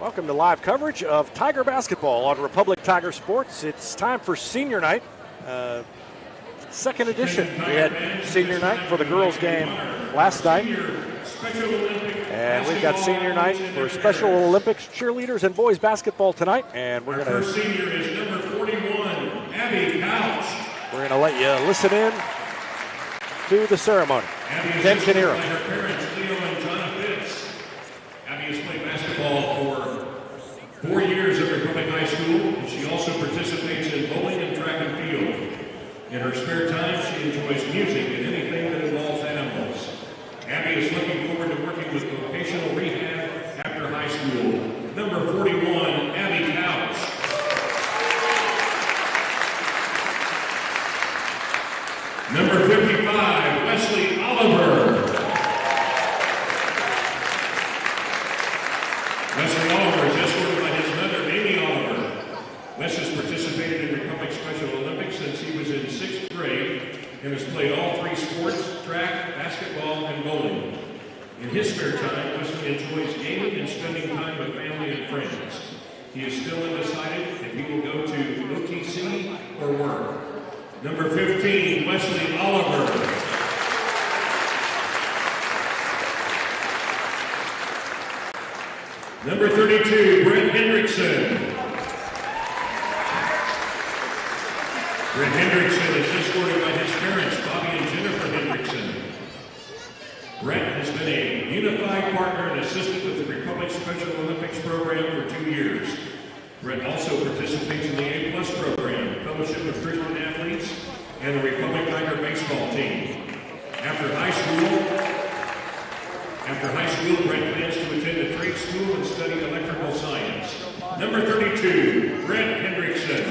Welcome to live coverage of Tiger basketball on Republic Tiger Sports. It's time for senior night, second edition. We had senior night for the girls game last night. And we've got senior night for Special Olympics cheerleaders and boys basketball tonight. And we're going to senior is number 41, Abby Couch. We're going to let you listen in to the ceremony. Ken Canero. Her parents, Leo and Jonna Fitz. Abby has played basketball for 4 years at Republic High School, and she also participates in bowling and track and field. In her spare time, she enjoys music and anything that involves animals. Abby is looking forward to working with vocational rehab after high school. Number 41, Abby Couch. Number 55, Wesley Oliver. Wesley Oliver is escorted by his mother, Amy Oliver. Wes has participated in Republic Special Olympics since he was in 6th grade and has played all 3 sports, track, basketball, and bowling. In his spare time, Wesley enjoys gaming and spending time with family and friends. He is still undecided if he will go to OTC or work. Number 15, Wesley Oliver. Number 32, Brent Hendrickson. Brent Hendrickson is escorted by his parents, Bobby and Jennifer Hendrickson. Brent has been a unified partner and assistant with the Republic Special Olympics program for 2 years. Brent also participates in the A+ program, Fellowship of Christian Athletes, and the Republic Tiger baseball team. After high school, Brent plans to attend a trade school and study electrical science. Number 32, Brent Hendrickson.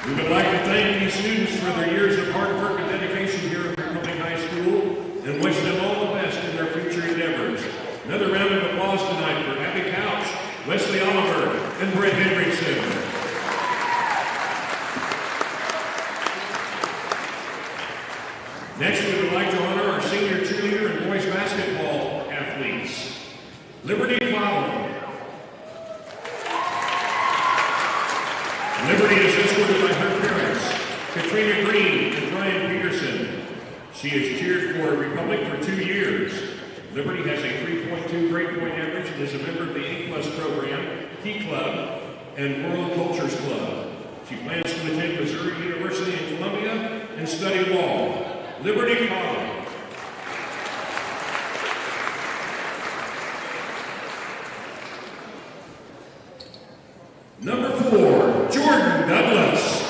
We would like to thank these students for their years of hard work and dedication here at Republic High School and wish them all the best in their future endeavors. Another round of applause tonight for Abby Couch, Wesley Oliver, and Brent Hendrickson. Next, we would like to honor our senior cheerleader and boys basketball athletes. Liberty Cloud. Liberty is escorted by her parents, Katrina Green and Brian Peterson. She has cheered for Republic for 2 years. Liberty has a 3.2 grade point average and is a member of the A+ program, Key Club, and World Cultures Club. She plans to attend Missouri University in Columbia and study law. Liberty College. Number 4, Jordan Douglas.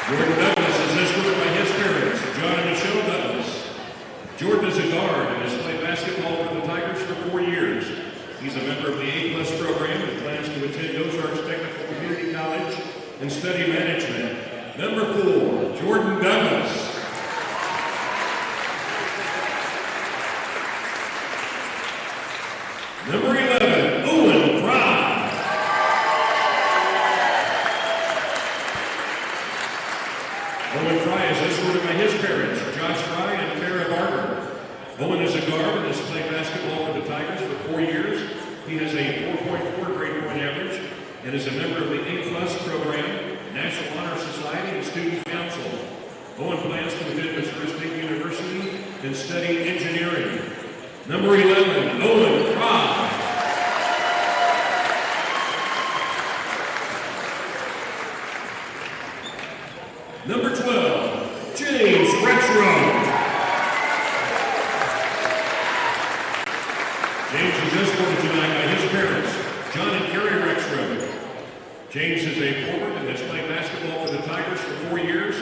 Jordan Douglas is escorted by his parents, John and Michelle Douglas. Jordan is a guard and has played basketball for the Tigers for 4 years. He's a member of the A+ program and plans to attend Ozarks Technical Community College and study management. Number 4, Jordan Douglas. Number 11, Owen Fry. Owen Fry is escorted by his parents, Josh Fry and Tara Barber. Owen is a guard and has played basketball for the Tigers for 4 years. He has a 4.4 grade point average and is a member of the A+ program, National Honor Society, and Student Council. Owen plans to attend Missouri State University and study engineering. Number 11, Owen Fry. Number 12, James Rexroad. James is escorted tonight by his parents, John and Carrie Rexroad. James is a forward and has played basketball for the Tigers for 4 years.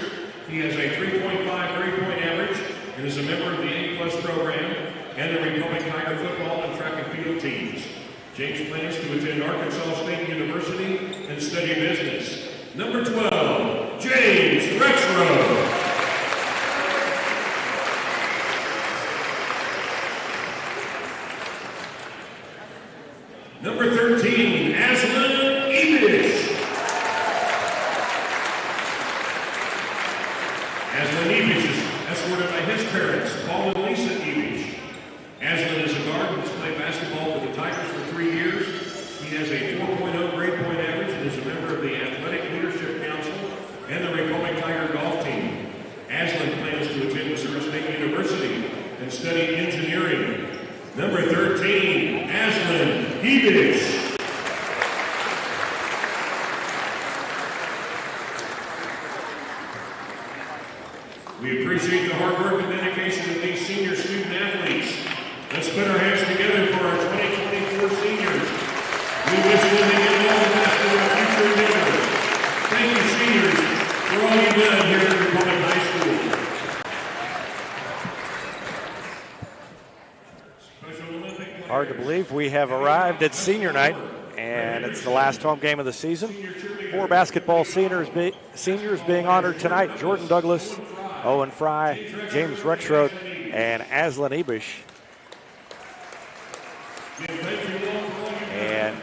He has a 3.5 grade point average and is a member of the A+ program and the Republic Tiger football and track and field teams. James plans to attend Arkansas State University and study business. Number 12, James Rexroad. Number 13, Aslan Ibish. Aslan Ibish is escorted parents, Paul and Lisa Evish. Aslan is a guard and has played basketball for the Tigers for 3 years. He has a 4.0 grade point average and is a member of the Athletic Leadership Council and the Republic Tiger golf team. Aslan plans to attend Missouri State University and study engineering. Number 13, Aslan Evish. We appreciate the hard work and dedication of these senior student athletes. Let's put our hands together for our 2024 seniors. We wish them again all the best in our future endeavors. Thank you, seniors, for all you've done here at Republic High School. Hard to believe we have arrived at senior night, and it's the last home game of the season. 4 basketball seniors being honored tonight: Jordan Douglas, Owen Fry, James Rexroth, and Aslan Ebish. And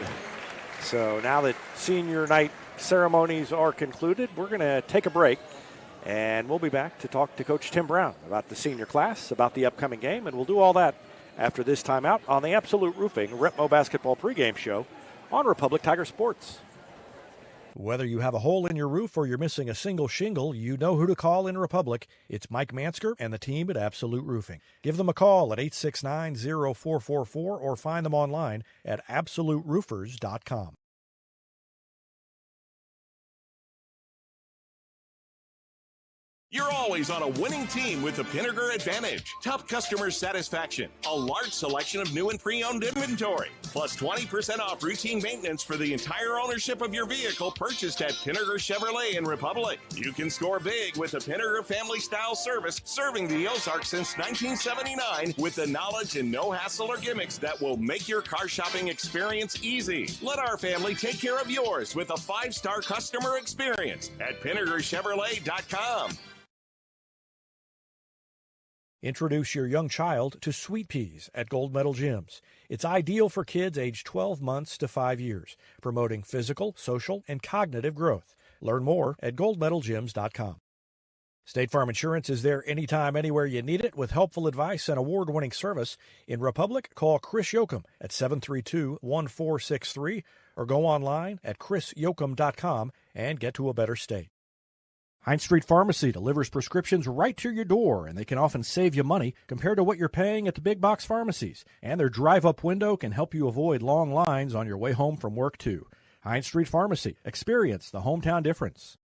so now that senior night ceremonies are concluded, we're going to take a break, and we'll be back to talk to Coach Tim Brown about the senior class, about the upcoming game, and we'll do all that after this timeout on the Absolute Roofing Repmo Basketball pregame show on Republic Tiger Sports. Whether you have a hole in your roof or you're missing a single shingle, you know who to call in Republic. It's Mike Mansker and the team at Absolute Roofing. Give them a call at 869-0444 or find them online at absoluteroofers.com. You're always on a winning team with the Pinnaker Advantage. Top customer satisfaction, a large selection of new and pre-owned inventory, plus 20% off routine maintenance for the entire ownership of your vehicle purchased at Pinnaker Chevrolet in Republic. You can score big with the Pinnaker family-style service serving the Ozarks since 1979 with the knowledge and no hassle or gimmicks that will make your car shopping experience easy. Let our family take care of yours with a 5-star customer experience at PinnakerChevrolet.com. Introduce your young child to Sweet Peas at Gold Medal Gyms. It's ideal for kids aged 12 months to 5 years, promoting physical, social, and cognitive growth. Learn more at goldmedalgyms.com. State Farm Insurance is there anytime, anywhere you need it with helpful advice and award-winning service. In Republic, call Chris Yoakum at 732-1463 or go online at chrisyoakum.com and get to a better state. Heinz Street Pharmacy delivers prescriptions right to your door, and they can often save you money compared to what you're paying at the big box pharmacies. And their drive-up window can help you avoid long lines on your way home from work, too. Heinz Street Pharmacy. Experience the hometown difference.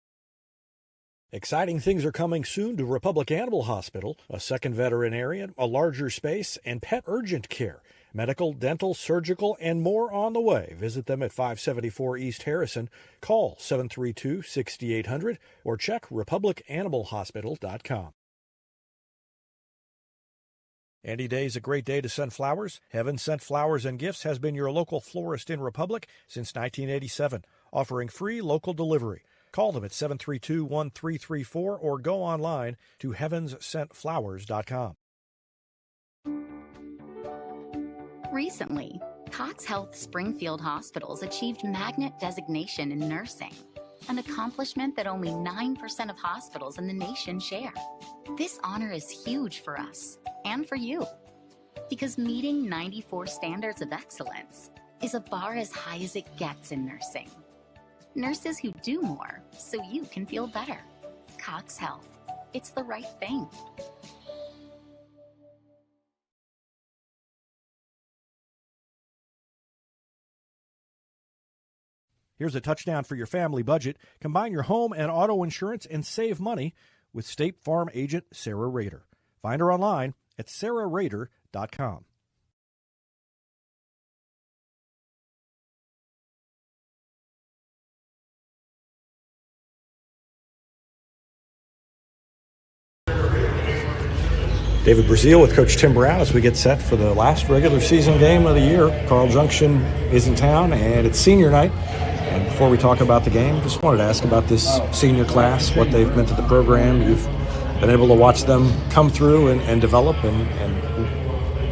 Exciting things are coming soon to Republic Animal Hospital, a second veterinarian, a larger space, and pet urgent care. Medical, dental, surgical, and more on the way. Visit them at 574 East Harrison. Call 732-6800 or check republicanimalhospital.com. Any day is a great day to send flowers. Heaven Sent Flowers and Gifts has been your local florist in Republic since 1987, offering free local delivery. Call them at 732-1334 or go online to heavenssentflowers.com. Recently, Cox Health Springfield Hospitals achieved Magnet designation in nursing, an accomplishment that only 9% of hospitals in the nation share. This honor is huge for us and for you, because meeting 94 standards of excellence is a bar as high as it gets in nursing. Nurses who do more so you can feel better. Cox Health. It's the right thing. Here's a touchdown for your family budget. Combine your home and auto insurance and save money with State Farm agent Sarah Rader. Find her online at sarahrader.com. David Brazil with Coach Tim Brown as we get set for the last regular season game of the year. Carl Junction is in town, and it's senior night. And before we talk about the game, just wanted to ask about this senior class, what they've meant to the program. You've been able to watch them come through and develop, and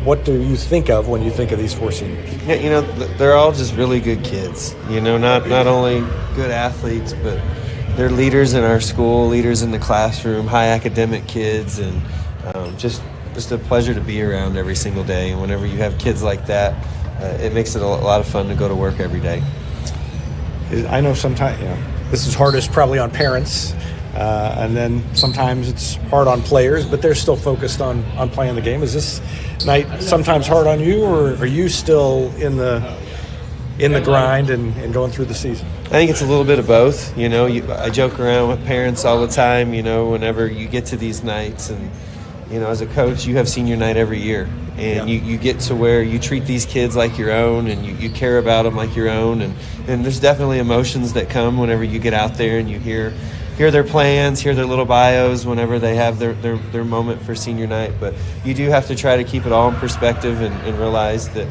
what do you think of when you think of these 4 seniors? Yeah, they're all just really good kids. Not only good athletes, but they're leaders in our school, leaders in the classroom, high academic kids, and Just a pleasure to be around every single day. And whenever you have kids like that, it makes it a lot of fun to go to work every day. I know sometimes this is hardest probably on parents, and then sometimes it's hard on players, but they're still focused on playing the game. Is this night sometimes hard on you, or are you still in the grind and going through the season? I think it's a little bit of both. I joke around with parents all the time, whenever you get to these nights. And, as a coach, you have senior night every year. And you get to where you treat these kids like your own, and you care about them like your own. And there's definitely emotions that come whenever you get out there and you hear their plans, hear their little bios whenever they have their moment for senior night. But you do have to try to keep it all in perspective and realize that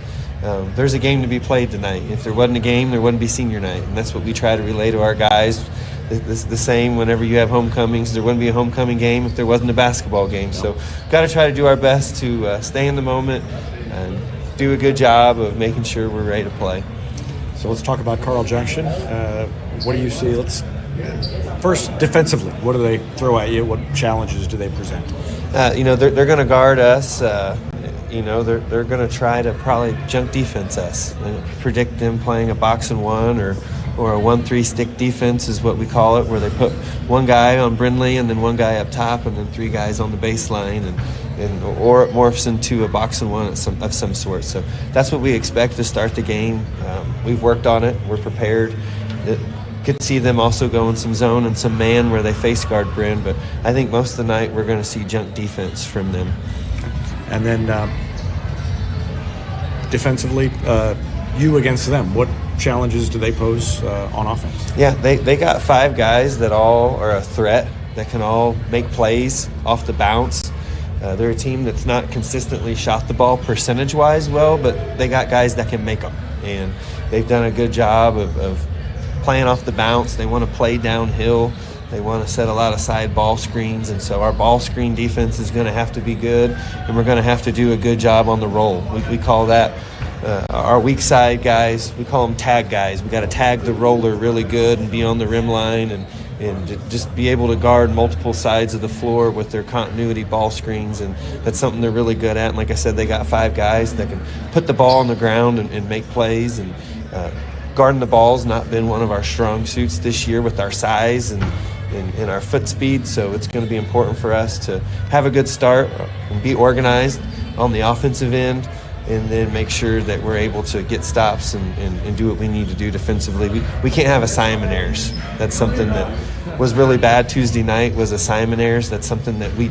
there's a game to be played tonight. If there wasn't a game, there wouldn't be senior night. And that's what we try to relay to our guys. The same whenever you have homecomings. There wouldn't be a homecoming game if there wasn't a basketball game. So got to try to do our best to stay in the moment and do a good job of making sure we're ready to play. So let's talk about Carl Junction. What do you see? First, defensively, what do they throw at you? What challenges do they present? They're going to guard us. They're going to try to probably junk defense us. I predict them playing a box and one or a 1-3 stick defense is what we call it, where they put one guy on Brindley and then one guy up top and then three guys on the baseline, or it morphs into a box and one of some sort. So that's what we expect to start the game. We've worked on it. We're prepared. Could see them also go in some zone and some man where they face guard Bryn, but I think most of the night we're going to see junk defense from them. And then defensively, you against them, what challenges do they pose on offense? Yeah, they got 5 guys that all are a threat, that can all make plays off the bounce. They're a team that's not consistently shot the ball percentage-wise well, but they got guys that can make them. And they've done a good job of playing off the bounce. They want to play downhill. They want to set a lot of side ball screens, and so our ball screen defense is going to have to be good, and we're going to have to do a good job on the roll. We call that our weak side guys. We call them tag guys. We got to tag the roller really good and be on the rim line and just be able to guard multiple sides of the floor with their continuity ball screens, and that's something they're really good at. And like I said, they got 5 guys that can put the ball on the ground and make plays, and guarding the ball's not been one of our strong suits this year with our size and our foot speed, so it's going to be important for us to have a good start and be organized on the offensive end, and then make sure that we're able to get stops and do what we need to do defensively. We can't have assignment errors. That's something that was really bad Tuesday night, was assignment errors. That's something that we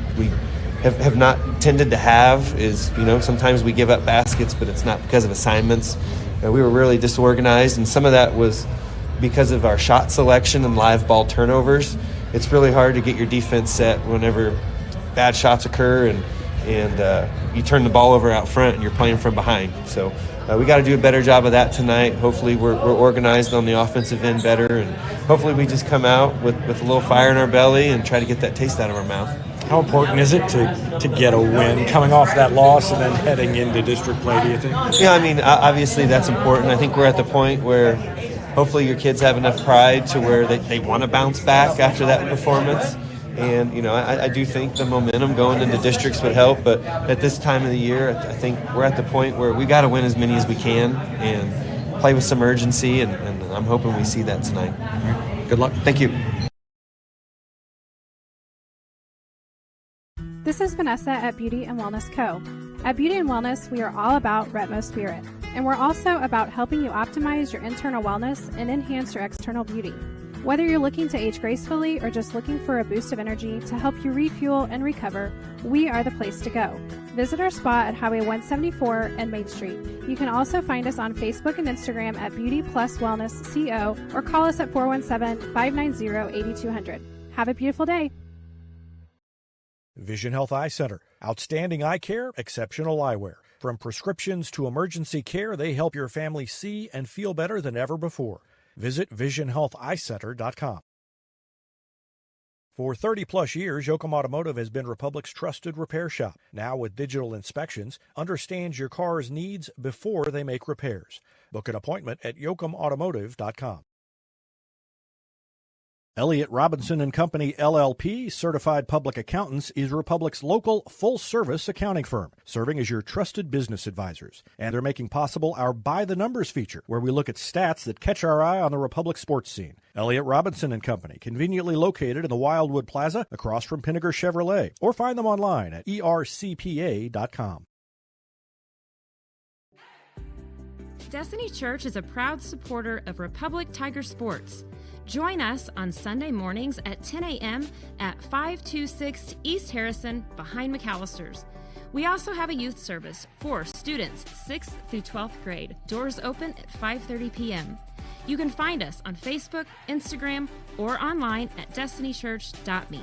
have not tended to have. Is, sometimes we give up baskets, but it's not because of assignments. We were really disorganized, and some of that was because of our shot selection and live ball turnovers. It's really hard to get your defense set whenever bad shots occur and you turn the ball over out front and you're playing from behind. So we got to do a better job of that tonight. Hopefully we're organized on the offensive end better, and hopefully we just come out with a little fire in our belly and try to get that taste out of our mouth. How important is it to get a win coming off that loss and then heading into district play, do you think? Yeah, obviously that's important. I think we're at the point where hopefully your kids have enough pride to where they want to bounce back after that performance. And, I do think the momentum going into districts would help. But at this time of the year, I think we're at the point where we got to win as many as we can and play with some urgency. And I'm hoping we see that tonight. All right. Good luck. Thank you. This is Vanessa at Beauty and Wellness Co. At Beauty and Wellness, we are all about Retmo Spirit, and we're also about helping you optimize your internal wellness and enhance your external beauty. Whether you're looking to age gracefully or just looking for a boost of energy to help you refuel and recover, we are the place to go. Visit our spa at Highway 174 and Main Street. You can also find us on Facebook and Instagram at Beauty Plus Wellness CO, or call us at 417-590-8200. Have a beautiful day. Vision Health Eye Center. Outstanding eye care, exceptional eyewear. From prescriptions to emergency care, they help your family see and feel better than ever before. Visit visionhealtheyecenter.com. For 30-plus years, Yoakum Automotive has been Republic's trusted repair shop. Now with digital inspections, understands your car's needs before they make repairs. Book an appointment at yoakumautomotive.com. Elliott Robinson & Company, LLP, Certified Public Accountants, is Republic's local full-service accounting firm, serving as your trusted business advisors. And they're making possible our By the Numbers feature, where we look at stats that catch our eye on the Republic sports scene. Elliott Robinson & Company, conveniently located in the Wildwood Plaza across from Pinnaker Chevrolet, or find them online at ercpa.com. Destiny Church is a proud supporter of Republic Tiger Sports. Join us on Sunday mornings at 10 a.m. at 526 East Harrison behind McAllister's. We also have a youth service for students 6th through 12th grade. Doors open at 5:30 p.m. You can find us on Facebook, Instagram, or online at destinychurch.me.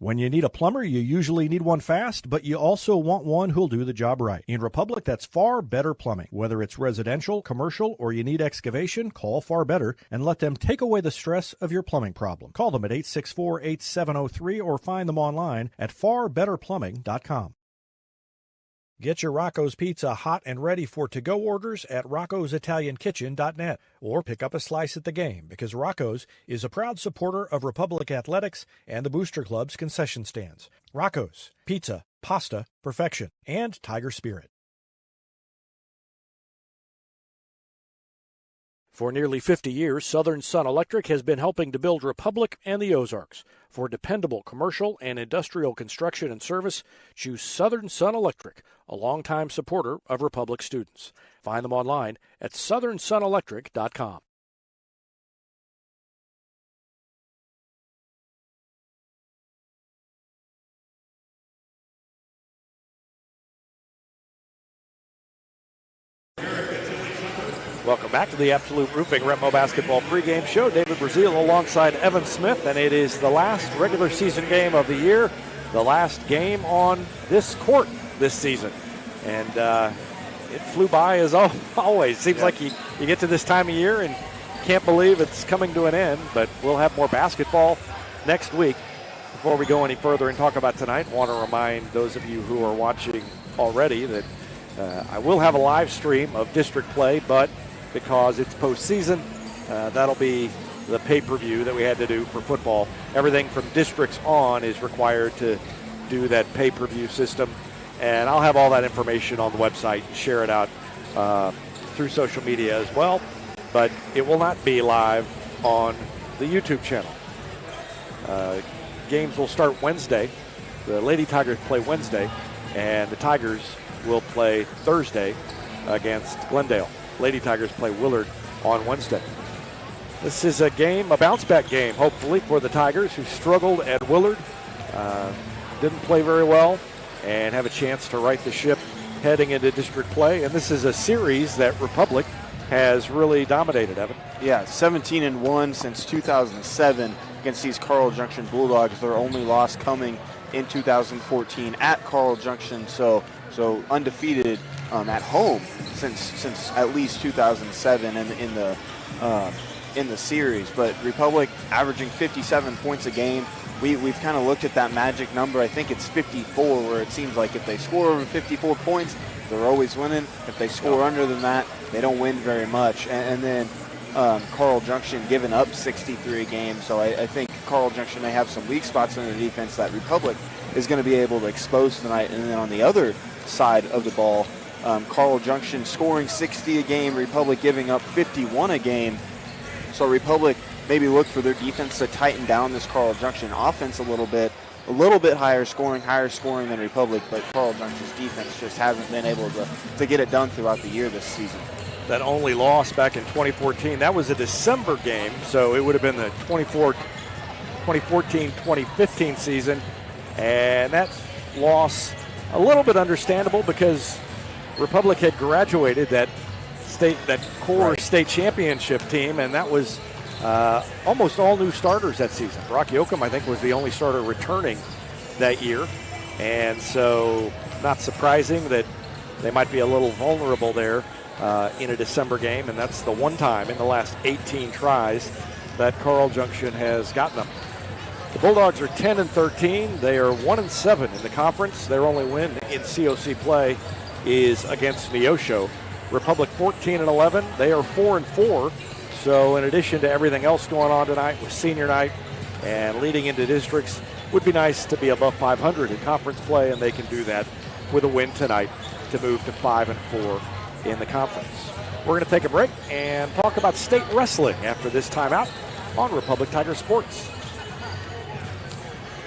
When you need a plumber, you usually need one fast, but you also want one who'll do the job right. In Republic, that's Far Better Plumbing. Whether it's residential, commercial, or you need excavation, call Far Better and let them take away the stress of your plumbing problem. Call them at 864-8703 or find them online at farbetterplumbing.com. Get your Rocco's Pizza hot and ready for to-go orders at roccositaliankitchen.net or pick up a slice at the game, because Rocco's is a proud supporter of Republic Athletics and the Booster Club's concession stands. Rocco's, pizza, pasta, perfection, and Tiger Spirit. For nearly 50 years, Southern Sun Electric has been helping to build Republic and the Ozarks. For dependable commercial and industrial construction and service, choose Southern Sun Electric, a longtime supporter of Republic students. Find them online at southernsunelectric.com. Welcome back to the Absolute Roofing Retmo Basketball pregame show. David Brazil alongside Evan Smith, and it is the last regular season game of the year, the last game on this court this season. And it flew by as always. Seems like you get to this time of year and can't believe it's coming to an end, but we'll have more basketball next week. Before we go any further and talk about tonight, I want to remind those of you who are watching already that I will have a live stream of district play, but because it's postseason, that'll be the pay-per-view that we had to do for football. Everything from districts on is required to do that pay-per-view system, and I'll have all that information on the website and share it out through social media as well, but it will not be live on the YouTube channel. Games will start Wednesday. The Lady Tigers play Wednesday, and the Tigers will play Thursday against Glendale. Lady Tigers play Willard on Wednesday. This is a bounce-back game, hopefully, for the Tigers, who struggled at Willard, didn't play very well, and have a chance to right the ship heading into district play. And this is a series that Republic has really dominated, Evan. Yeah, 17-1 since 2007 against these Carl Junction Bulldogs. Their only loss coming in 2014 at Carl Junction, so undefeated at home since at least 2007 in the series. But Republic averaging 57 points a game. We've kind of looked at that magic number. I think it's 54, where it seems like if they score over 54 points, they're always winning. If they score under than that, they don't win very much. And then Carl Junction giving up 63 a game. So I think Carl Junction, they have some weak spots in the defense that Republic is going to be able to expose tonight. And then on the other side of the ball, Carl Junction scoring 60 a game, Republic giving up 51 a game. So Republic maybe look for their defense to tighten down this Carl Junction offense a little bit higher scoring than Republic, but Carl Junction's defense just hasn't been able to get it done throughout the year this season. That only loss back in 2014, that was a December game, so it would have been the 2014-2015 season, and that loss a little bit understandable because Republic had graduated that core state championship team, and that was almost all new starters that season. Brock Yoakum, I think, was the only starter returning that year, and so not surprising that they might be a little vulnerable there in a December game, and that's the one time in the last 18 tries that Carl Junction has gotten them. The Bulldogs are 10-13. They are 1-7 in the conference. Their only win in COC play is against Neosho Republic 14-11. They are 4-4. So in addition to everything else going on tonight with senior night and leading into districts, would be nice to be above 500 in conference play, and they can do that with a win tonight to move to 5-4 in the conference. We're going to take a break and talk about state wrestling after this timeout on Republic Tiger Sports.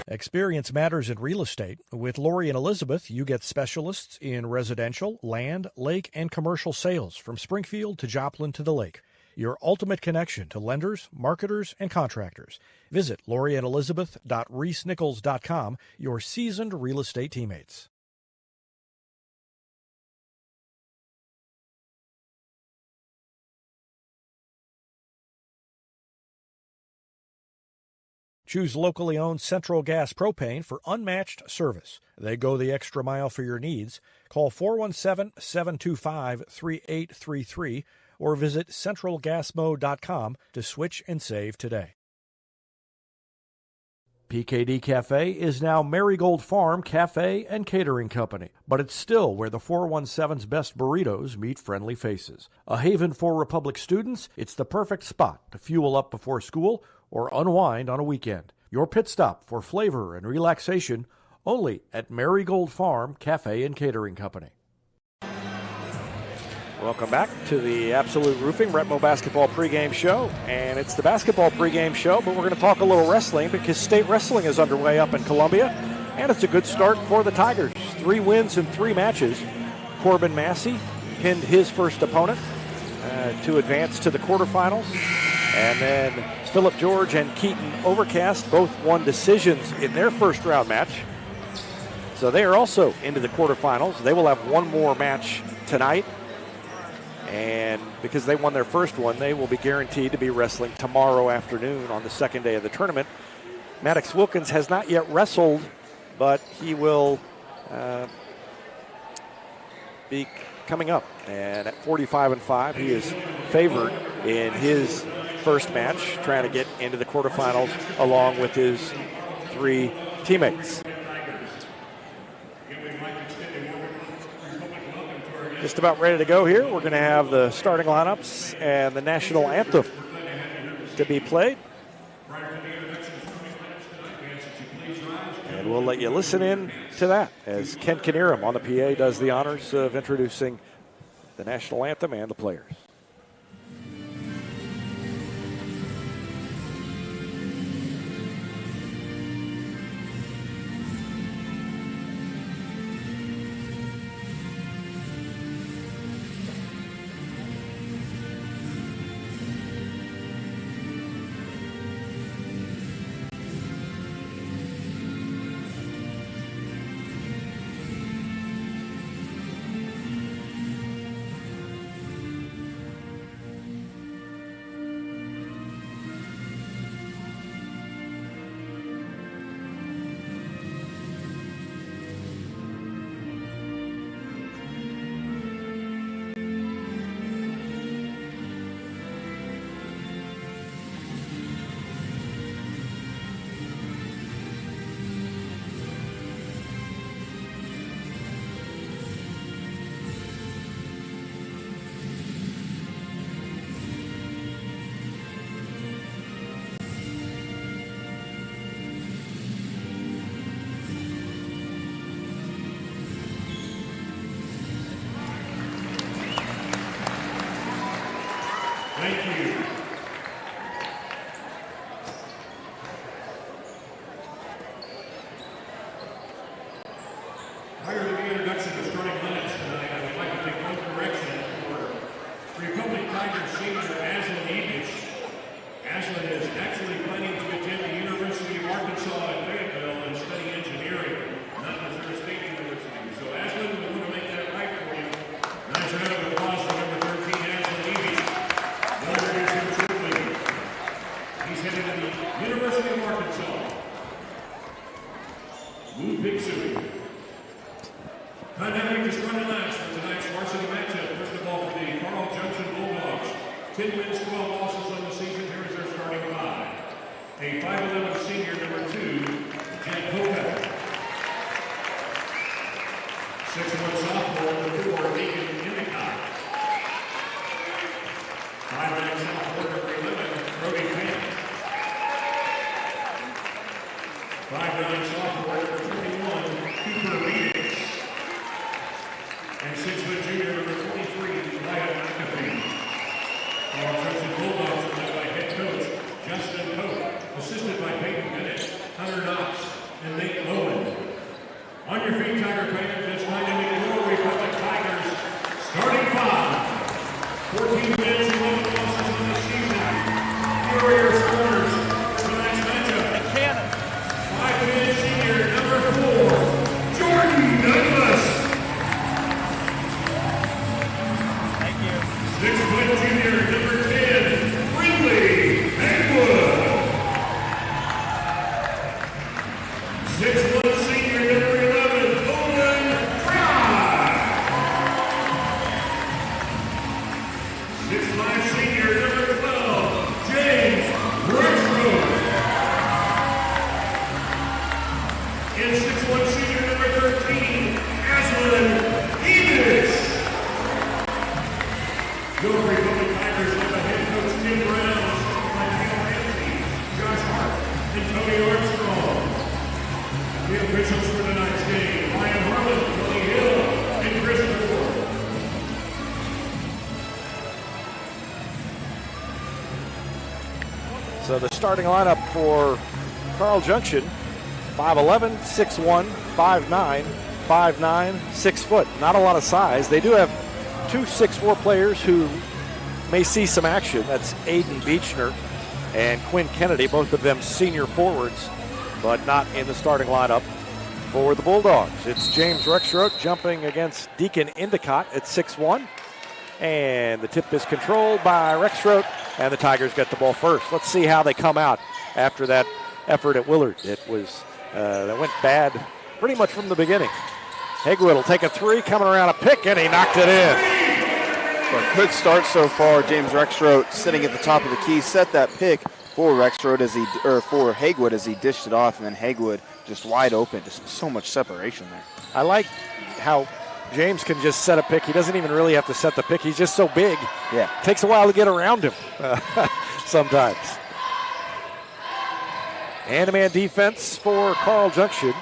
Experience matters in real estate. With Lori and Elizabeth, you get specialists in residential, land, lake, and commercial sales from Springfield to Joplin to the lake. Your ultimate connection to lenders, marketers, and contractors. Visit loriandelizabeth.reesnichols.com, your seasoned real estate teammates. Choose locally owned Central Gas Propane for unmatched service. They go the extra mile for your needs. Call 417-725-3833 or visit centralgasmo.com to switch and save today. PKD Cafe is now Marigold Farm Cafe and Catering Company, but it's still where the 417's best burritos meet friendly faces. A haven for Republic students, it's the perfect spot to fuel up before school or unwind on a weekend. Your pit stop for flavor and relaxation only at Marigold Farm Cafe and Catering Company. Welcome back to the Absolute Roofing Retmo Basketball pregame show. And it's the basketball pregame show, but we're going to talk a little wrestling because state wrestling is underway up in Columbia. And it's a good start for the Tigers. 3 wins in 3 matches. Corbin Massey pinned his first opponent to advance to the quarterfinals. And then Phillip George and Keaton Overcast both won decisions in their first round match. So they are also into the quarterfinals. They will have one more match tonight. And because they won their first one, they will be guaranteed to be wrestling tomorrow afternoon on the second day of the tournament. Maddox Wilkins has not yet wrestled, but he will be coming up. And at 45-5, he is favored in his first match, trying to get into the quarterfinals along with his 3 teammates. Just about ready to go here. We're going to have the starting lineups and the national anthem to be played. And we'll let you listen in to that as Ken Knierim on the PA does the honors of introducing the national anthem and the players. Thank you. Prior to the introduction of starting lineups tonight, I would like to take one correction for Republic Tigers senior Aslan Edich. Aslan is actually planning to attend the University of Arkansas at Fayetteville and study engineering, not Missouri State University. So Aslan, we want to make that right for you. Nice round of applause for number 13, Aslan Edich. We'll introduce him shortly. He's headed to the University of Arkansas. Wu Bixu. Dynamic is running last for tonight's varsity matchup. First of all, for the Carl Junction Bulldogs. 10 wins, 12 losses on the season. Here is their starting 5. A 5'11 senior, number 2, Jen Hoka. 6'1 sophomore, number 4, Deacon Endicott. 5'9" sophomore, number 21, Cooper Phoenix. And 6' junior, number 23, Wyatt McAfee. Carl Junction Bulldogs are led by head coach Justin Pope, assisted by Peyton Bennett, Hunter Knox, and Nate Lowen. On your feet, Tiger fans, it's time to make Rural Republic Tigers starting 5. 14 wins, 11 losses on the season. Warriors corners for tonight's matchup. Cannon. 5'10" senior, number 4, Jordan Douglas. Thank you. 6' junior, number 10, Ringley Hagwood. 6'1" senior, number 11, Owen Fry. 6'5" senior, number 12, James Rexroad. And 6'1" senior, number 13, Aslan Evish. Your Republic Tigers led by head coach Tim Brown, by Neil Ramsey, Josh Hart, and Tony Armstrong. The officials for tonight's game, Ryan Harlan, Tony Hill, and Chris Ford. So the starting lineup for Carl Junction, 5'11", 6'1", 5'9", 5'9", 6 foot. Not a lot of size. They do have 2 6'4" players who may see some action. That's Aiden Beechner and Quinn Kennedy, both of them senior forwards, but not in the starting lineup for the Bulldogs. It's James Rexroth jumping against Deacon Endicott at 6'1", and the tip is controlled by Rexroth, and the Tigers get the ball first. Let's see how they come out after that effort at Willard. It was that went bad pretty much from the beginning. Hagwood will take a 3, coming around a pick, and he knocked it in. Well, good start so far. James Rexroth sitting at the top of the key, set that pick for Rexroth for Hagwood as he dished it off, and then Hagwood just wide open. Just so much separation there. I like how James can just set a pick. He doesn't even really have to set the pick. He's just so big. Yeah. Takes a while to get around him sometimes. Man-to-man defense for Carl Junction.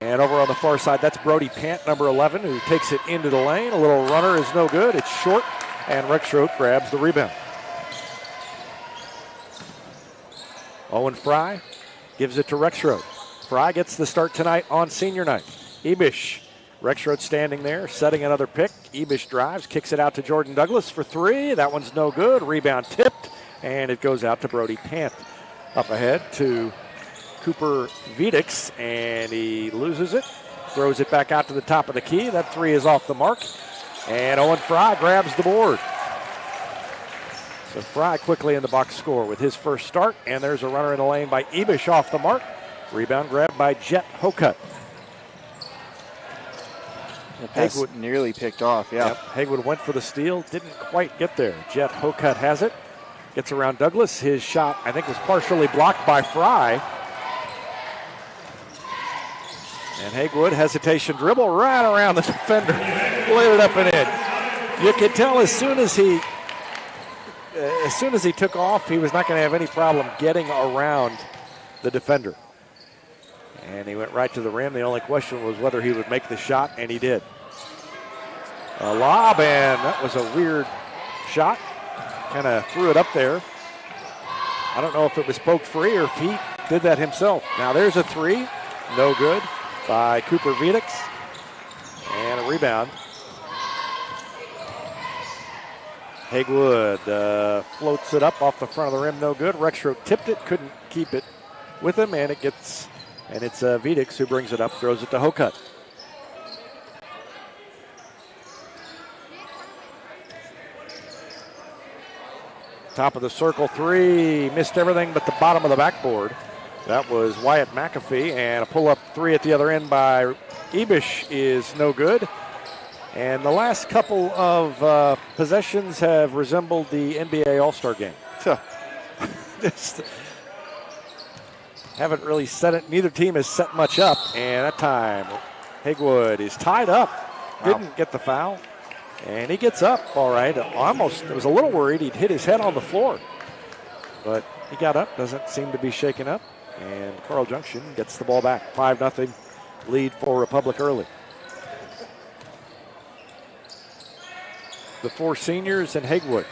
And over on the far side, that's Brody Pant, number 11, who takes it into the lane. A little runner is no good. It's short, and Rexroth grabs the rebound. Owen Fry gives it to Rexroth. Fry gets the start tonight on senior night. Ebish, Rexroth standing there, setting another pick. Ebish drives, kicks it out to Jordan Douglas for 3. That one's no good. Rebound tipped, and it goes out to Brody Pant. Up ahead to Cooper Vedix, and he loses it. Throws it back out to the top of the key. That 3 is off the mark, and Owen Fry grabs the board. So Fry quickly in the box score with his first start, and there's a runner in the lane by Ebish off the mark. Rebound grabbed by Jet Hokut. Hagwood nearly picked off, yeah. Yep. Hagwood went for the steal, didn't quite get there. Jet Hokut has it. Gets around Douglas. His shot, I think, was partially blocked by Fry. And Hagwood, hesitation dribble right around the defender. Laid it up and in. You could tell as soon as he took off, he was not going to have any problem getting around the defender. And he went right to the rim. The only question was whether he would make the shot, and he did. A lob, and that was a weird shot. Kind of threw it up there. I don't know if it was poked free or if he did that himself. Now there's a 3. No good by Cooper Vedix. And a rebound. Hagwood floats it up off the front of the rim. No good. Rexroth tipped it. Couldn't keep it with him. And it's Vedix who brings it up. Throws it to Hokut. Top of the circle 3, missed everything but the bottom of the backboard. That was Wyatt McAfee, and a pull-up 3 at the other end by Ebish is no good. And the last couple of possessions have resembled the NBA All-Star game. Just haven't really set it. Neither team has set much up, and that time Hagwood is tied up. Didn't get the foul. And he gets up all right. Almost, I was a little worried he'd hit his head on the floor. But he got up, doesn't seem to be shaken up. And Carl Junction gets the ball back. 5-0 lead for Republic early. The 4 seniors and Hagewood.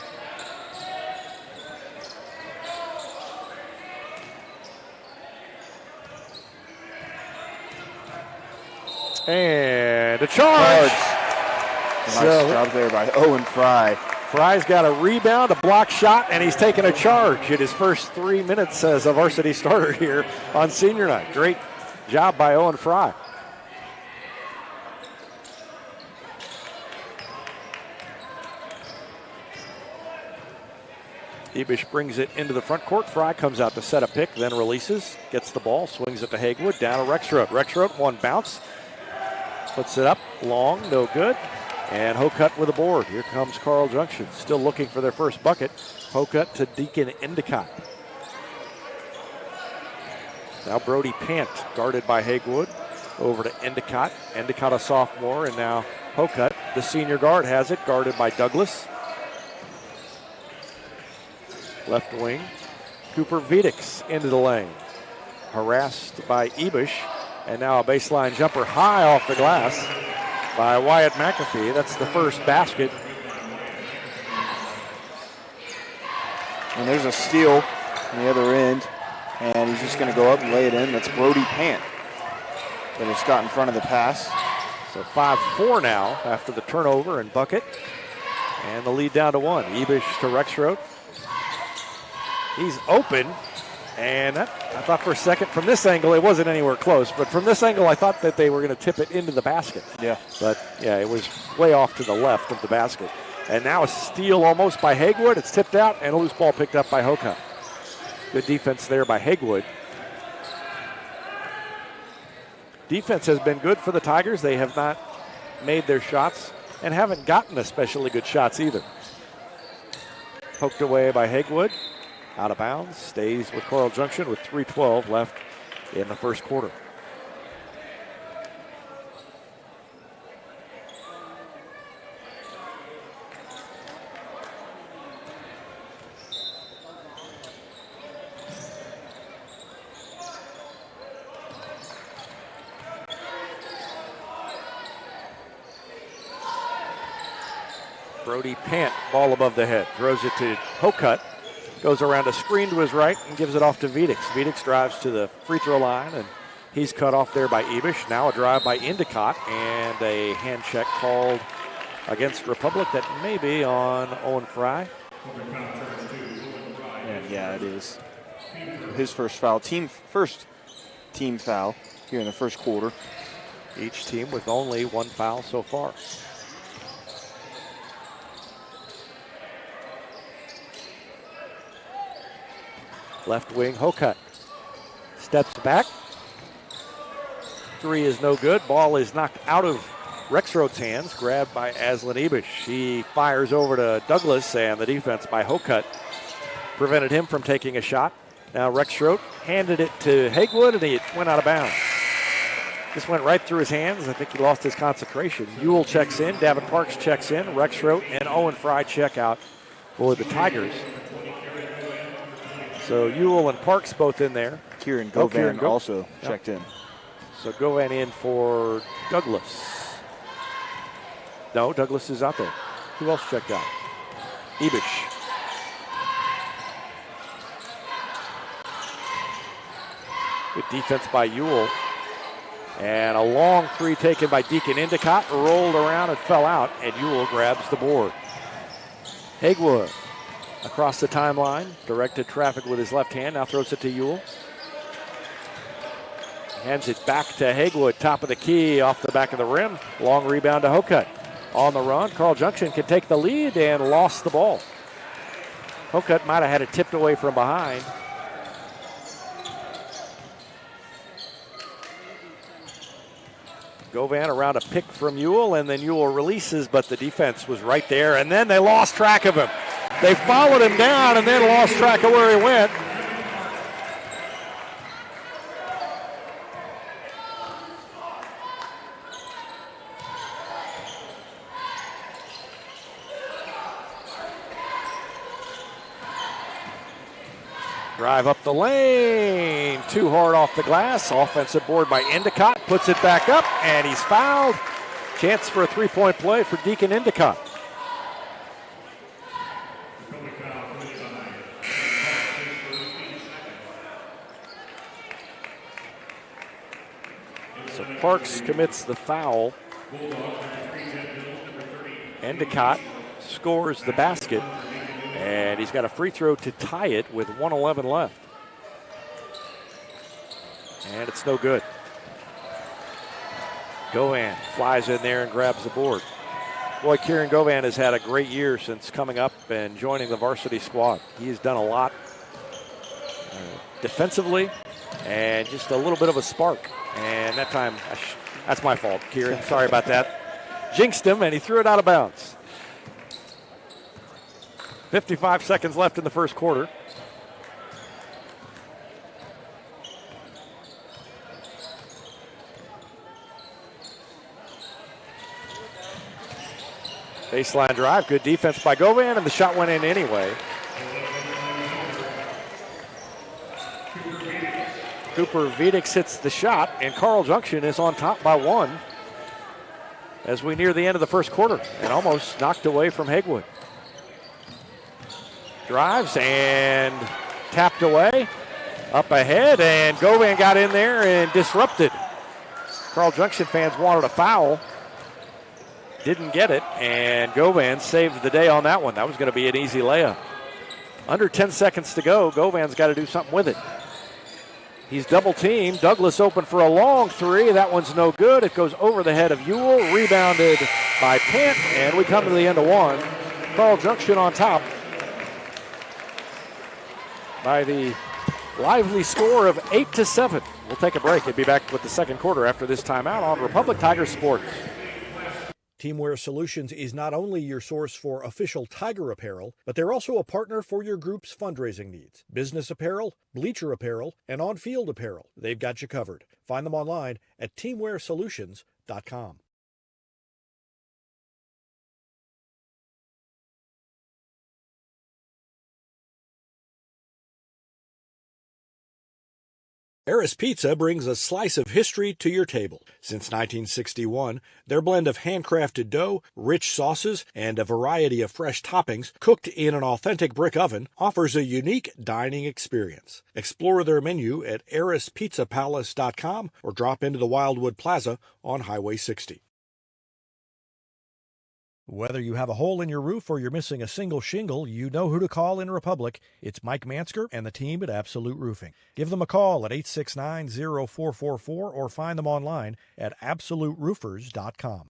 And a charge. Nice job there by Owen Fry. Fry's got a rebound, a block shot, and he's taken a charge in his first 3 minutes as a varsity starter here on senior night. Great job by Owen Fry. Ebish brings it into the front court. Fry comes out to set a pick, then releases, gets the ball, swings it to Hagewood, down to Rexroad. Rexroad, one bounce, puts it up, long, no good. And Hokut with a board. Here comes Carl Junction, still looking for their first bucket. Hokut to Deacon Endicott. Now Brody Pant, guarded by Hagewood, over to Endicott. Endicott a sophomore, and now Hokut, the senior guard, has it, guarded by Douglas. Left wing, Cooper Vedix into the lane. Harassed by Ebish, and now a baseline jumper high off the glass by Wyatt McAfee. That's the first basket. And there's a steal on the other end, and he's just going to go up and lay it in. That's Brody Pant that has got in front of the pass. So 5-4 now after the turnover and bucket. And the lead down to 1. Ebish to Rexroad. He's open, and I thought for a second from this angle it wasn't anywhere close, but from this angle I thought that they were going to tip it into the basket. Yeah. But yeah, it was way off to the left of the basket. And now a steal almost by Hagewood. It's tipped out and a loose ball picked up by Hokut. Good defense there by Hagewood. Defense has been good for the Tigers. They have not made their shots and haven't gotten especially good shots either. Poked away by Hagewood. Out of bounds, stays with Carl Junction with 3:12 left in the first quarter. Brody Pant, ball above the head, throws it to Hokut. Goes around a screen to his right and gives it off to Vedix. Vedix drives to the free throw line, and he's cut off there by Ebish. Now a drive by Endicott, and a hand check called against Republic that may be on Owen Fry. And yeah, it is. His first foul, first team foul here in the first quarter. Each team with only one foul so far. Left wing, Hokut steps back. 3 is no good. Ball is knocked out of Rexroad's hands, grabbed by Aslan Ebish. He fires over to Douglas, and the defense by Hokut prevented him from taking a shot. Now Rexroad handed it to Hagewood, and he went out of bounds. This went right through his hands. I think he lost his concentration. Ewell checks in, Davin Parks checks in, Rexroad and Owen Fry check out for the Tigers. So Ewell and Parks both in there. Kieran Govan also checked in. So Govan in for Douglas. No, Douglas is out there. Who else checked out? Ebish. Good defense by Ewell. And a long 3 taken by Deacon Endicott. Rolled around and fell out, and Ewell grabs the board. Hagewood across the timeline, directed traffic with his left hand, now throws it to Ewell. Hands it back to Hagewood, top of the key, off the back of the rim. Long rebound to Hokut. On the run, Carl Junction can take the lead and lost the ball. Hokut might have had it tipped away from behind. Govan around a pick from Ewell, and then Ewell releases, but the defense was right there, and then they lost track of him. They followed him down and then lost track of where he went. Drive up the lane. Too hard off the glass. Offensive board by Endicott. Puts it back up, and he's fouled. Chance for a three-point play for Deacon Endicott. So Parks commits the foul. Endicott scores the basket, and he's got a free throw to tie it with 1:11 left. And it's no good. Govan flies in there and grabs the board. Boy, Kieran Govan has had a great year since coming up and joining the varsity squad. He has done a lot defensively and just a little bit of a spark. And that time, that's my fault, Kieran. Sorry about that. Jinxed him, and he threw it out of bounds. 55 seconds left in the first quarter. Baseline drive, good defense by Govan, and the shot went in anyway. Cooper Vedix hits the shot, and Carl Junction is on top by one as we near the end of the first quarter, and almost knocked away from Hegwood. Drives and tapped away. Up ahead, and Govan got in there and disrupted. Carl Junction fans wanted a foul. Didn't get it, and Govan saved the day on that one. That was going to be an easy layup. Under 10 seconds to go, Govan's got to do something with it. He's double teamed. Douglas open for a long three. That one's no good. It goes over the head of Ewell, rebounded by Pant, and we come to the end of one. Carl Junction on top by the lively score of 8-7. We'll take a break and be back with the second quarter after this timeout on Republic Tiger Sports. Teamwear Solutions is not only your source for official Tiger apparel, but they're also a partner for your group's fundraising needs. Business apparel, bleacher apparel, and on-field apparel. They've got you covered. Find them online at teamwearsolutions.com. Eris Pizza brings a slice of history to your table. Since 1961, their blend of handcrafted dough, rich sauces, and a variety of fresh toppings cooked in an authentic brick oven offers a unique dining experience. Explore their menu at ErisPizzaPalace.com or drop into the Wildwood Plaza on Highway 60. Whether you have a hole in your roof or you're missing a single shingle, you know who to call in Republic. It's Mike Mansker and the team at Absolute Roofing. Give them a call at 869-0444 or find them online at AbsoluteRoofers.com.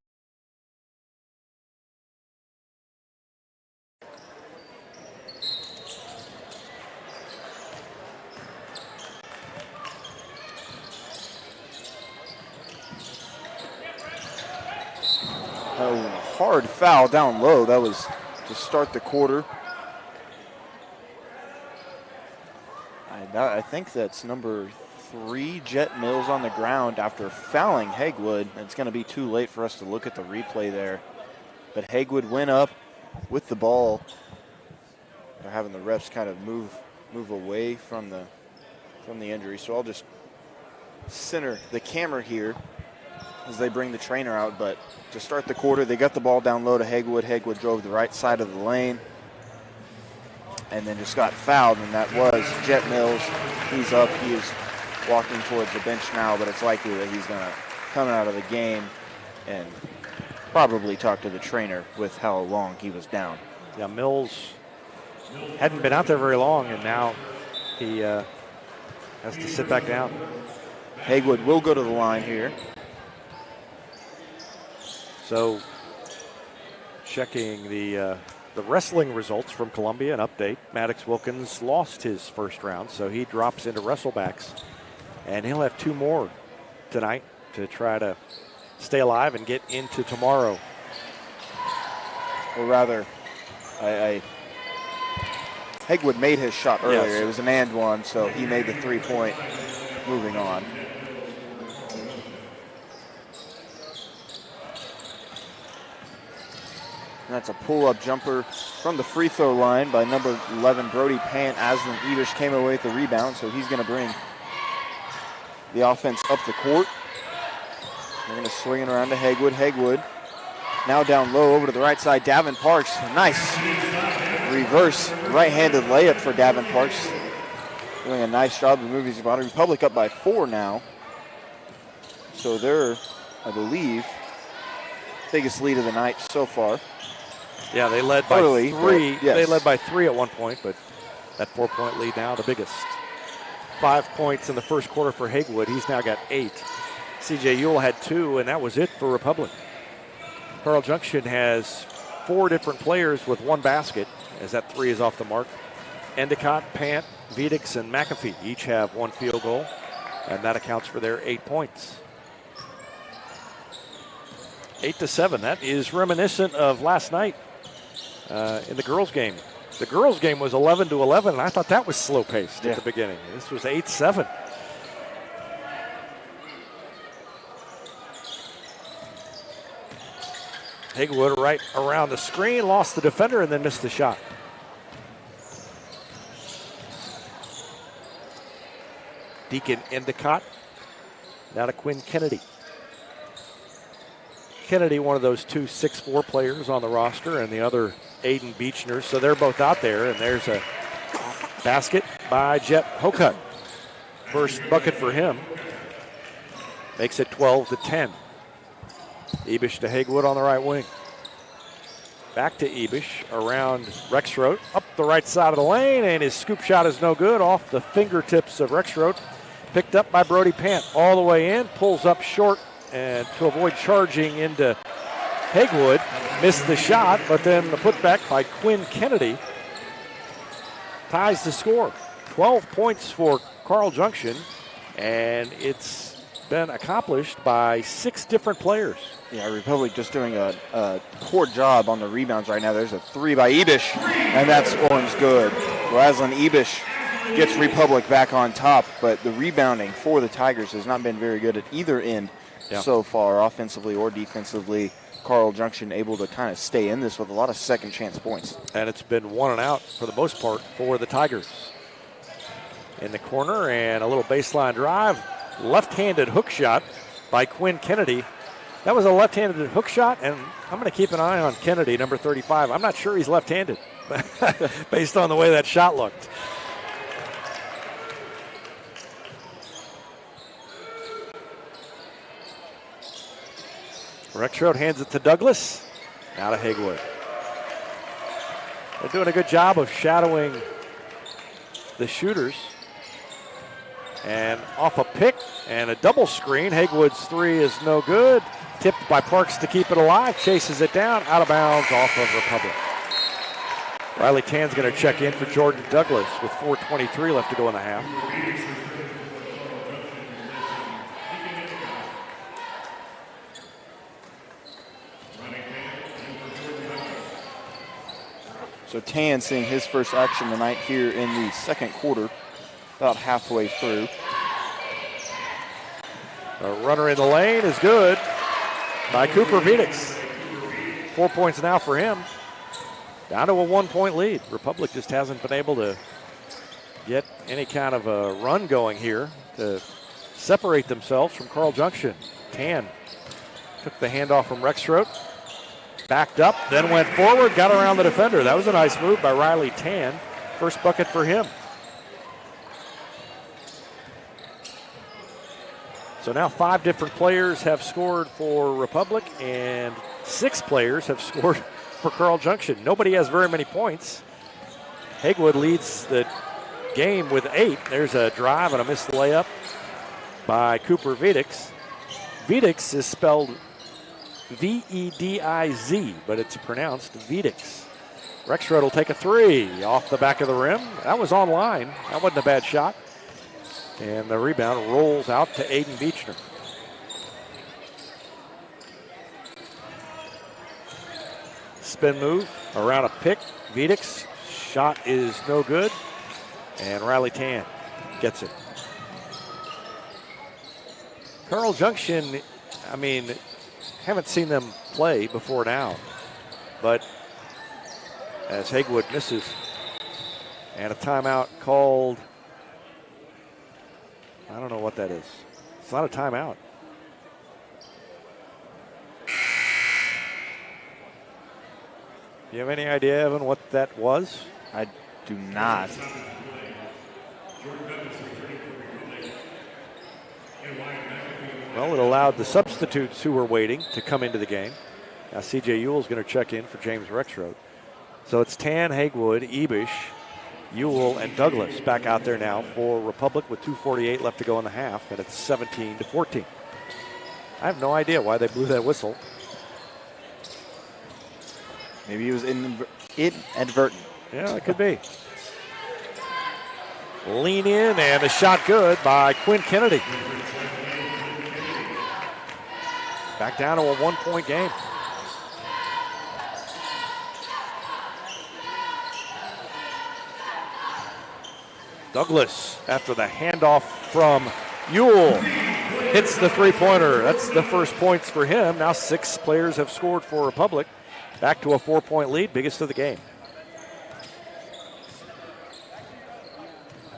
Oh, hard foul down low. That was to start the quarter. I think that's number 3, Jet Mills, on the ground after fouling Hegwood. It's going to be too late for us to look at the replay there. But Hegwood went up with the ball. They're having the refs kind of move away from the injury. So I'll just center the camera here as they bring the trainer out. But to start the quarter, they got the ball down low to Hegwood. Hegwood drove the right side of the lane and then just got fouled, and that was Jet Mills. He's up. He is walking towards the bench now, but it's likely that he's going to come out of the game and probably talk to the trainer with how long he was down. Yeah, Mills hadn't been out there very long, and now he has to sit back down. Hegwood will go to the line here. So, checking the wrestling results from Columbia, an update. Maddox Wilkins lost his first round, so he drops into wrestlebacks. And he'll have 2 more tonight to try to stay alive and get into tomorrow. Or rather, Hegwood made his shot earlier. Yes. It was an and one, so he made the 3-point. Moving on. And that's a pull-up jumper from the free throw line by number 11, Brody Pant. Aslan Ebish came away with the rebound, so he's going to bring the offense up the court. They're going to swing it around to Hagwood. Hagwood now down low over to the right side. Davin Parks, nice reverse right-handed layup for Davin Parks. Doing a nice job of moving his body. Republic up by 4 now. So they're, I believe, biggest lead of the night so far. Yeah, they led by Early, 3. but yes. They led by 3 at one point, but that 4-point lead now the biggest. 5 points in the first quarter for Hagwood. He's now got 8. CJ Ewell had 2, and that was it for Republic. Carl Junction has 4 different players with 1 basket, as that 3 is off the mark. Endicott, Pant, Vedix, and McAfee each have 1 field goal, and that accounts for their 8 points. 8-7. That is reminiscent of last night in the girls' game. The girls' game was 11-11, and I thought that was slow-paced at the beginning. This was 8-7. Hagwood right around the screen, lost the defender, and then missed the shot. Deacon Endicott, now to Quinn Kennedy. Kennedy, one of those 2 6'4" players on the roster, and the other Aiden Beechner. So they're both out there, and there's a basket by Jet Hokut. First bucket for him. Makes it 12-10. Ebish to Hagwood on the right wing. Back to Ebish around Rexroth. Up the right side of the lane, and his scoop shot is no good. Off the fingertips of Rexroth. Picked up by Brody Pant all the way in. Pulls up short, and to avoid charging into Hagwood, missed the shot, but then the putback by Quinn Kennedy ties the score. 12 points for Carl Junction, and it's been accomplished by 6 different players. Yeah, Republic just doing a poor job on the rebounds right now. There's a 3 by Ebish, and that scoring's good. Aslan Ebish gets Republic back on top, but the rebounding for the Tigers has not been very good at either end so far, offensively or defensively. Carl Junction able to kind of stay in this with a lot of second chance points. And it's been 1 and out for the most part for the Tigers. In the corner, and a little baseline drive. Left-handed hook shot by Quinn Kennedy. That was a left-handed hook shot, and I'm going to keep an eye on Kennedy, number 35. I'm not sure he's left-handed based on the way that shot looked. Rexroth hands it to Douglas. Now to Hagwood. They're doing a good job of shadowing the shooters. And off a pick and a double screen. Hagwood's 3 is no good. Tipped by Parks to keep it alive. Chases it down. Out of bounds off of Republic. Riley Tan's going to check in for Jordan Douglas with 4:23 left to go in the half. So Tan seeing his first action tonight here in the second quarter, about halfway through. A runner in the lane is good by Cooper Vedix. 4 points now for him. Down to a 1-point lead. Republic just hasn't been able to get any kind of a run going here to separate themselves from Carl Junction. Tan took the handoff from Rexroth. Backed up, then went forward, got around the defender. That was a nice move by Riley Tan. First bucket for him. So now 5 different players have scored for Republic, and 6 players have scored for Carl Junction. Nobody has very many points. Hagwood leads the game with 8. There's a drive and a missed layup by Cooper Vedix. Vedix is spelled V-E-D-I-Z, but it's pronounced Vedix. Rexroth will take a 3 off the back of the rim. That was on line. That wasn't a bad shot. And the rebound rolls out to Aiden Beechner. Spin move around a pick. Vedix shot is no good. And Riley Tan gets it. Carl Junction, I mean, haven't seen them play before now, but as Haywood misses. And a timeout called. I don't know what that is. It's not a timeout. Do you have any idea, Evan, what that was? I do not. Well, it allowed the substitutes who were waiting to come into the game. Now C.J. Ewell's going to check in for James Rexroad. So it's Tan, Haywood, Ebish, Ewell, and Douglas back out there now for Republic with 2:48 left to go in the half, and it's 17-14. I have no idea why they blew that whistle. Maybe it was inadvertent. Yeah, it could be. Lean in, and a shot good by Quinn Kennedy. Back down to a 1-point game. Douglas, after the handoff from Ewell, hits the three-pointer. That's the first points for him. Now 6 players have scored for Republic. Back to a 4-point lead, biggest of the game.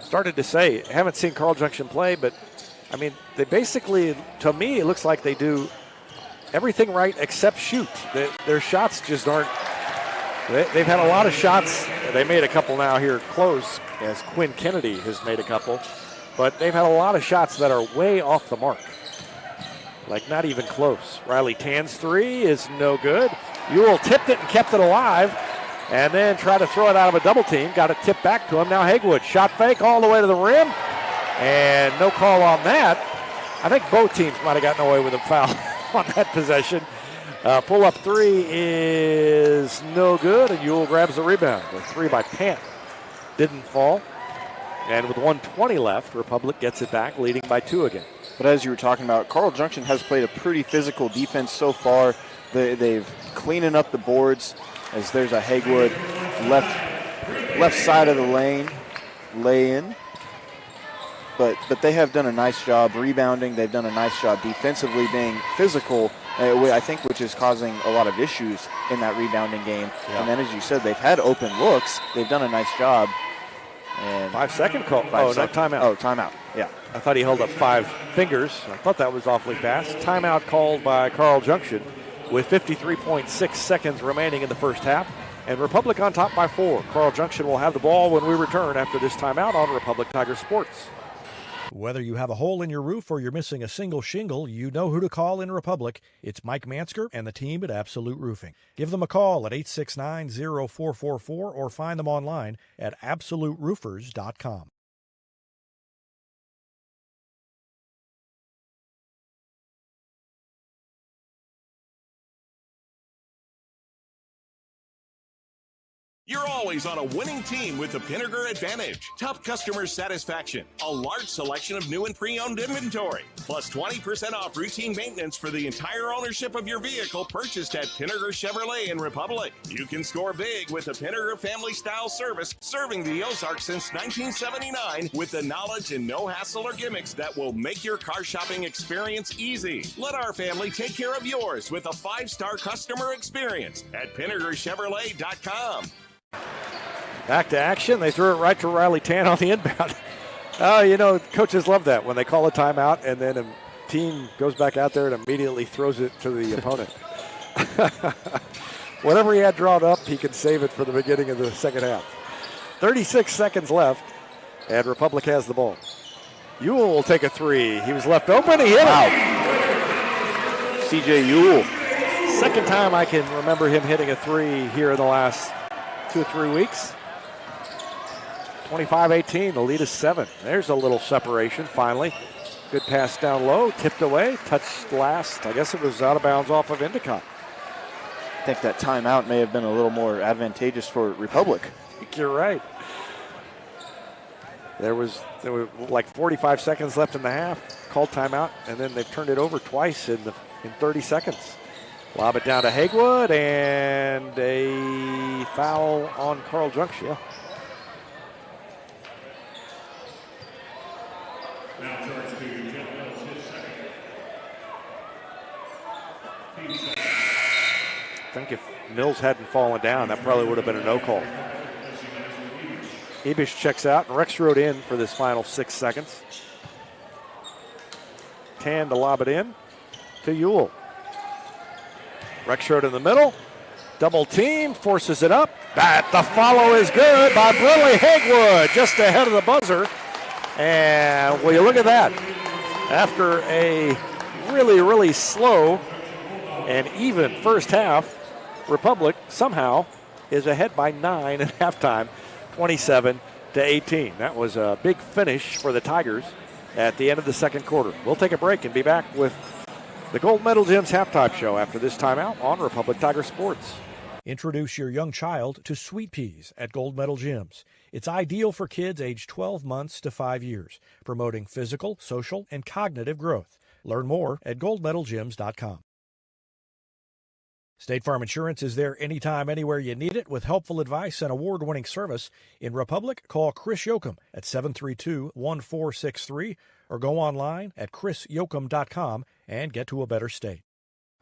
Started to say, haven't seen Carl Junction play, but I mean, they basically, to me, it looks like they do everything right except shoot. Their shots just aren't. They've had a lot of shots. They made a couple now here close, as Quinn Kennedy has made a couple, but they've had a lot of shots that are way off the mark. Like not even close. Riley Tan's three is no good. Ewell tipped it and kept it alive, and then tried to throw it out of a double team. Got it tipped back to him. Now Haywood, shot fake all the way to the rim, and no call on that. I think both teams might have gotten away with a foul on that possession. Pull-up three is no good, and Ewell grabs the rebound. The three by Pant didn't fall. And with 1:20 left, Republic gets it back, leading by 2 again. But as you were talking about, Carl Junction has played a pretty physical defense so far. They've cleaning up the boards, as there's a Haywood left side of the lane, lay in. But they have done a nice job rebounding. They've done a nice job defensively being physical, I think, which is causing a lot of issues in that rebounding game. Yeah. And then, as you said, they've had open looks. They've done a nice job. And 5-second call. No, timeout. Oh, timeout. Yeah. I thought he held up 5 fingers. I thought that was awfully fast. Timeout called by Carl Junction with 53.6 seconds remaining in the first half. And Republic on top by 4. Carl Junction will have the ball when we return after this timeout on Republic Tiger Sports. Whether you have a hole in your roof or you're missing a single shingle, you know who to call in Republic. It's Mike Mansker and the team at Absolute Roofing. Give them a call at 869-0444 or find them online at absoluteroofers.com. You're always on a winning team with the Pinnaker Advantage. Top customer satisfaction, a large selection of new and pre-owned inventory, plus 20% off routine maintenance for the entire ownership of your vehicle purchased at Pinnaker Chevrolet in Republic. You can score big with the Pinnaker family-style service, serving the Ozarks since 1979 with the knowledge and no hassle or gimmicks that will make your car shopping experience easy. Let our family take care of yours with a 5-star customer experience at PinnakerChevrolet.com. Back to action. They threw it right to Riley Tan on the inbound. Oh, coaches love that when they call a timeout and then a team goes back out there and immediately throws it to the opponent. Whatever he had drawn up, he could save it for the beginning of the second half. 36 seconds left, and Republic has the ball. Ewell will take a three. He was left open. He hit it. C.J. Ewell. Second time I can remember him hitting a three here in the last 2 or 3 weeks. 25-18, the lead is 7. There's a little separation finally. Good pass down low, tipped away, touched last. I guess it was out of bounds off of Endicott. I think that timeout may have been a little more advantageous for Republic. I think you're right. There were like 45 seconds left in the half. Called timeout, and then they've turned it over twice in 30 seconds. Lob it down to Haywood, and a foul on Carl Junction. Now charged to Jeff Mills, his second. think if Mills hadn't fallen down, that probably would have been a no call. Ebish checks out, and Rexroad in for this final 6 seconds. Tan to lob it in to Ewell. Rexroad in the middle. Double team, forces it up. The follow is good by Briley Hagwood, just ahead of the buzzer. And will you look at that? After a really, really slow and even first half, Republic somehow is ahead by 9 at halftime, 27-18. That was a big finish for the Tigers at the end of the second quarter. We'll take a break and be back with the Gold Medal Gyms halftime show after this timeout on Republic Tiger Sports. Introduce your young child to Sweet Peas at Gold Medal Gyms. It's ideal for kids aged 12 months to 5 years, promoting physical, social, and cognitive growth. Learn more at goldmedalgyms.com. State Farm Insurance is there anytime, anywhere you need it with helpful advice and award-winning service. In Republic, call Chris Yoakum at 732-1463 or go online at chrisyoakum.com and get to a better state.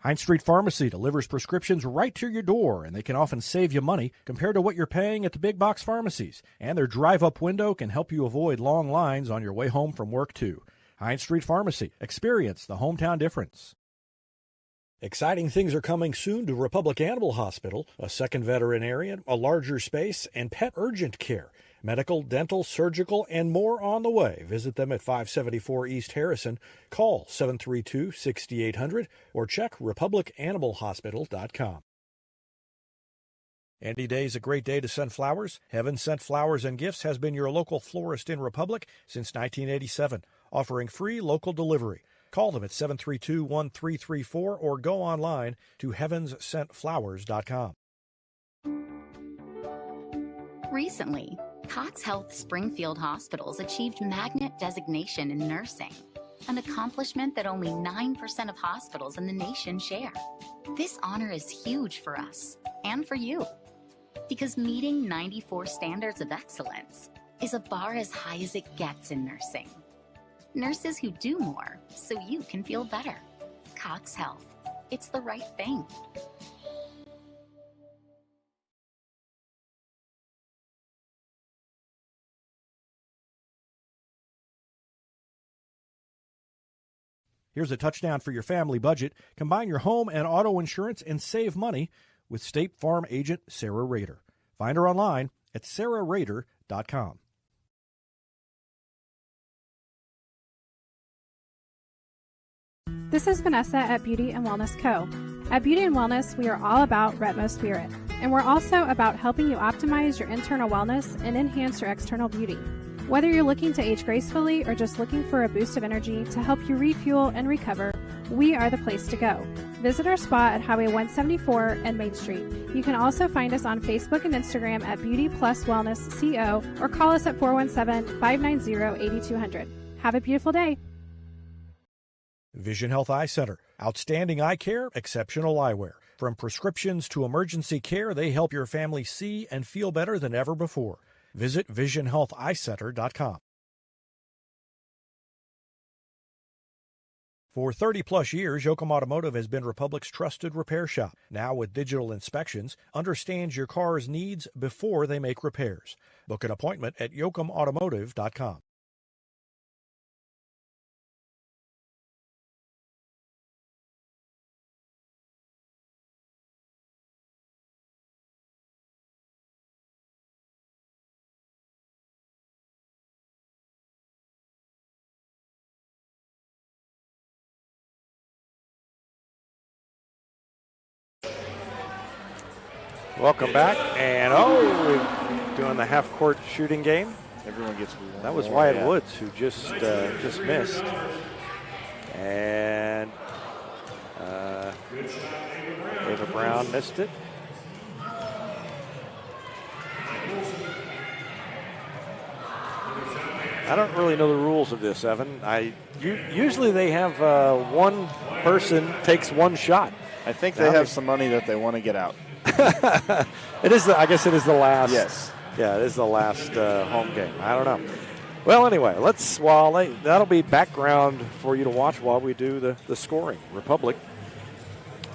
Heinz Street Pharmacy delivers prescriptions right to your door, and they can often save you money compared to what you're paying at the big box pharmacies. And their drive-up window can help you avoid long lines on your way home from work, too. Heinz Street Pharmacy. Experience the hometown difference. Exciting things are coming soon to Republic Animal Hospital, a second veterinarian, a larger space, and pet urgent care. Medical, dental, surgical, and more on the way. Visit them at 574 East Harrison. Call 732-6800 or check republicanimalhospital.com. Any day is a great day to send flowers. Heaven Sent Flowers and Gifts has been your local florist in Republic since 1987, offering free local delivery. Call them at 732-1334 or go online to heavenssentflowers.com. Recently, Cox Health Springfield Hospitals achieved Magnet designation in nursing, an accomplishment that only 9% of hospitals in the nation share. This honor is huge for us and for you, because meeting 94 standards of excellence is a bar as high as it gets in nursing. Nurses who do more so you can feel better. Cox Health. It's the right thing. Here's a touchdown for your family budget. Combine your home and auto insurance and save money with State Farm agent Sarah Rader. Find her online at sarahrader.com. This is Vanessa at Beauty and Wellness Co. At Beauty and Wellness, we are all about Retmo Spirit, and we're also about helping you optimize your internal wellness and enhance your external beauty. Whether you're looking to age gracefully or just looking for a boost of energy to help you refuel and recover, we are the place to go. Visit our spa at Highway 174 and Main Street. You can also find us on Facebook and Instagram at Beauty Plus Wellness CO or call us at 417-590-8200. Have a beautiful day. Vision Health Eye Center. Outstanding eye care, exceptional eyewear. From prescriptions to emergency care, they help your family see and feel better than ever before. Visit visionhealtheyecenter.com. For 30-plus years, Yoakum Automotive has been Republic's trusted repair shop. Now with digital inspections, understands your car's needs before they make repairs. Book an appointment at yoakumautomotive.com. Welcome back, and we're doing the half-court shooting game. Everyone gets one. That was Wyatt Woods who just missed, and Ava Brown missed it. I don't really know the rules of this, Evan. Usually they have one person takes one shot. I think they have some money that they want to get out. It is. I guess it is the last. Yes. Yeah, it is the last home game. I don't know. Well, anyway, that'll be background for you to watch while we do the scoring. Republic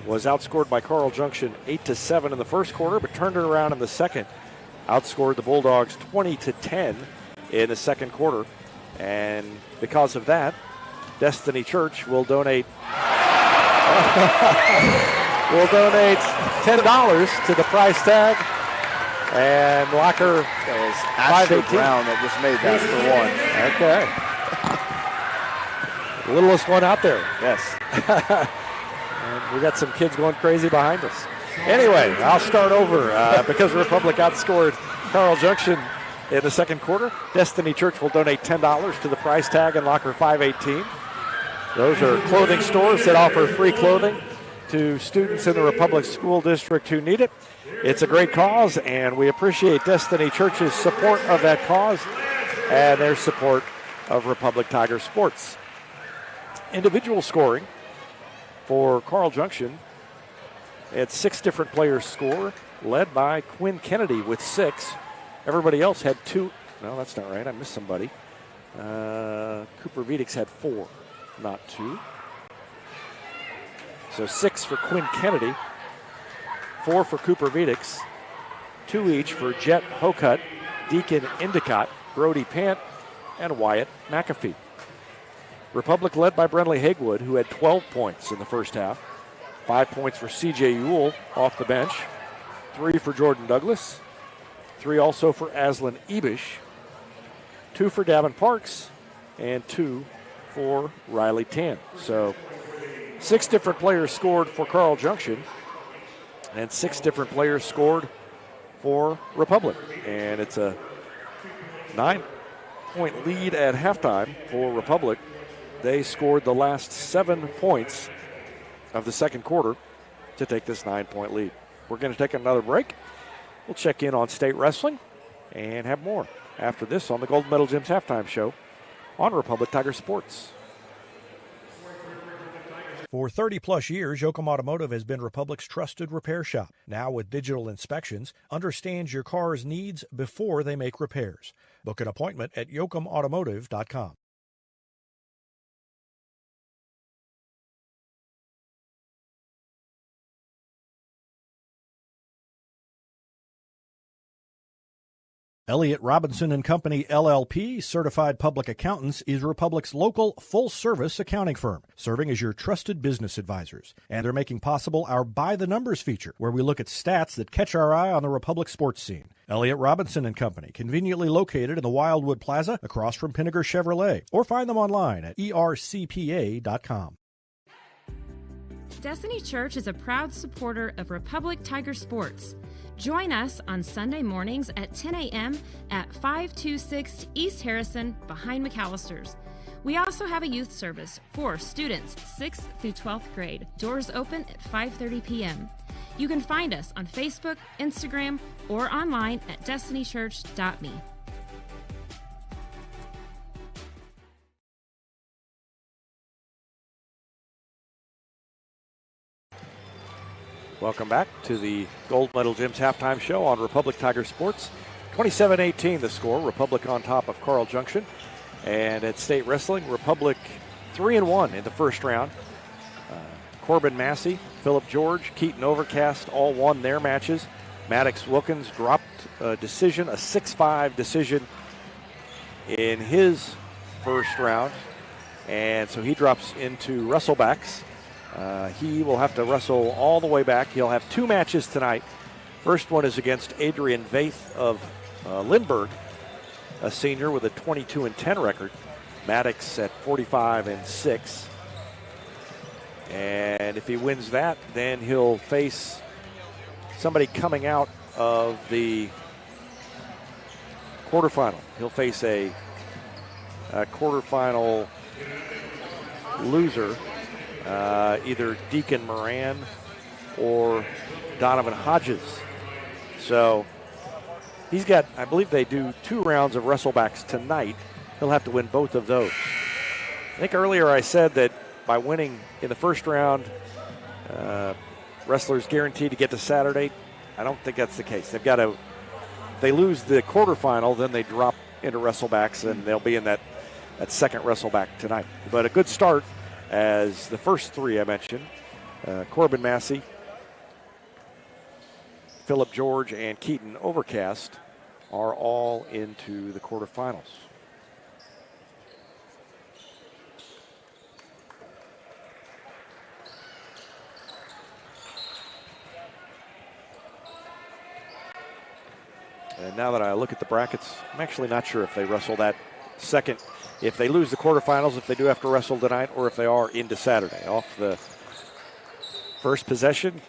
was outscored by Carl Junction 8-7 in the first quarter, but turned it around in the second. Outscored the Bulldogs 20-10 in the second quarter. And because of that, Destiny Church will donate $10 to the price tag. And locker is Asher Brown that just made that for one. Okay. Littlest one out there. Yes. And we got some kids going crazy behind us. Anyway, I'll start over because Republic outscored Carl Junction in the second quarter. Destiny Church will donate $10 to the price tag in locker 518. Those are clothing stores that offer free clothing to students in the Republic School District who need it. It's a great cause, and we appreciate Destiny Church's support of that cause and their support of Republic Tiger Sports. Individual scoring for Carl Junction. Had 6 different players score, led by Quinn Kennedy with 6. Everybody else had 2. No, that's not right. I missed somebody. Cooper Vedix had 4, not 2. So 6 for Quinn Kennedy, 4 for Cooper Vedix, 2 each for Jet Hokut, Deacon Endicott, Brody Pant, and Wyatt McAfee. Republic led by Brentley Hagewood, who had 12 points in the first half. 5 points for C.J. Ewell off the bench. 3 for Jordan Douglas. 3 also for Aslan Ebish. 2 for Davin Parks. And 2 for Riley Tan. So 6 different players scored for Carl Junction. And 6 different players scored for Republic. And it's a 9-point lead at halftime for Republic. They scored the last 7 points of the second quarter to take this 9-point lead. We're going to take another break. We'll check in on state wrestling and have more after this on the Gold Medal Gyms halftime show on Republic Tiger Sports. For 30-plus years, Yoakum Automotive has been Republic's trusted repair shop. Now with digital inspections, understands your car's needs before they make repairs. Book an appointment at yoakumautomotive.com. Elliott Robinson and Company, LLP, Certified Public Accountants, is Republic's local full-service accounting firm, serving as your trusted business advisors. And they're making possible our By the Numbers feature, where we look at stats that catch our eye on the Republic sports scene. Elliott Robinson and Company, conveniently located in the Wildwood Plaza across from Pinnaker Chevrolet, or find them online at ercpa.com. Destiny Church is a proud supporter of Republic Tiger Sports. Join us on Sunday mornings at 10 a.m. at 526 East Harrison behind McAllister's. We also have a youth service for students 6th through 12th grade. Doors open at 5:30 p.m. You can find us on Facebook, Instagram, or online at destinychurch.me. Welcome back to the Gold Medal Gyms halftime show on Republic Tiger Sports. 27-18 the score. Republic on top of Carl Junction. And at state wrestling, Republic 3-1 in the first round. Corbin Massey, Philip George, Keaton Overcast all won their matches. Maddox Wilkins dropped a decision, a 6-5 decision in his first round. And so he drops into wrestlebacks. He will have to wrestle all the way back. He'll have 2 matches tonight. First one is against Adrian Vaith of Lindbergh, a senior with a 22-10 record. Maddox at 45-6. And if he wins that, then he'll face somebody coming out of the quarterfinal. He'll face a quarterfinal loser. Either Deacon Moran or Donovan Hodges. So he's got, I believe they do 2 rounds of wrestlebacks tonight. He'll have to win both of those. I think earlier I said that by winning in the first round, wrestlers guaranteed to get to Saturday. I don't think that's the case. They've got to, if they lose the quarterfinal, then they drop into wrestlebacks and they'll be in that second wrestleback tonight. But a good start, as the first 3 I mentioned Corbin Massey, Phillip George, and Keaton Overcast are all into the quarterfinals. And now that I look at the brackets, I'm actually not sure if they wrestle that second. If they lose the quarterfinals, if they do have to wrestle tonight, or if they are into Saturday. Off the first possession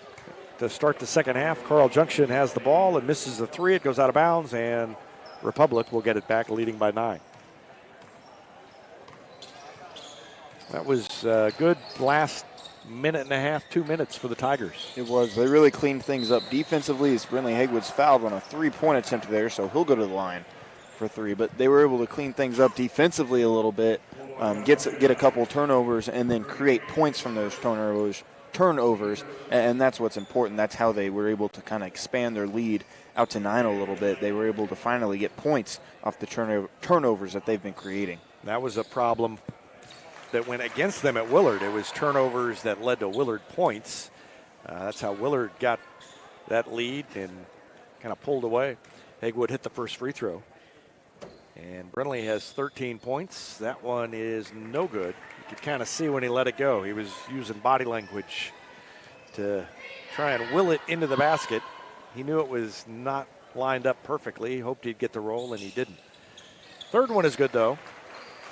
to start the second half, Carl Junction has the ball and misses the three. It goes out of bounds, and Republic will get it back, leading by 9. That was a good last minute and a half, 2 minutes for the Tigers. It was. They really cleaned things up defensively as Brinley Hagwood's fouled on a three-point attempt there, so he'll go to the line for 3. But they were able to clean things up defensively a little bit, get a couple turnovers, and then create points from those turnovers, and that's what's important. That's how they were able to kind of expand their lead out to 9 a little bit. They were able to finally get points off the turnovers that they've been creating. That was a problem that went against them at Willard. It was turnovers that led to Willard points. That's how Willard got that lead and kind of pulled away. Hagwood hit the first free throw. And Brinley has 13 points. That one is no good. You could kind of see when he let it go. He was using body language to try and will it into the basket. He knew it was not lined up perfectly. He hoped he'd get the roll, and he didn't. Third one is good, though.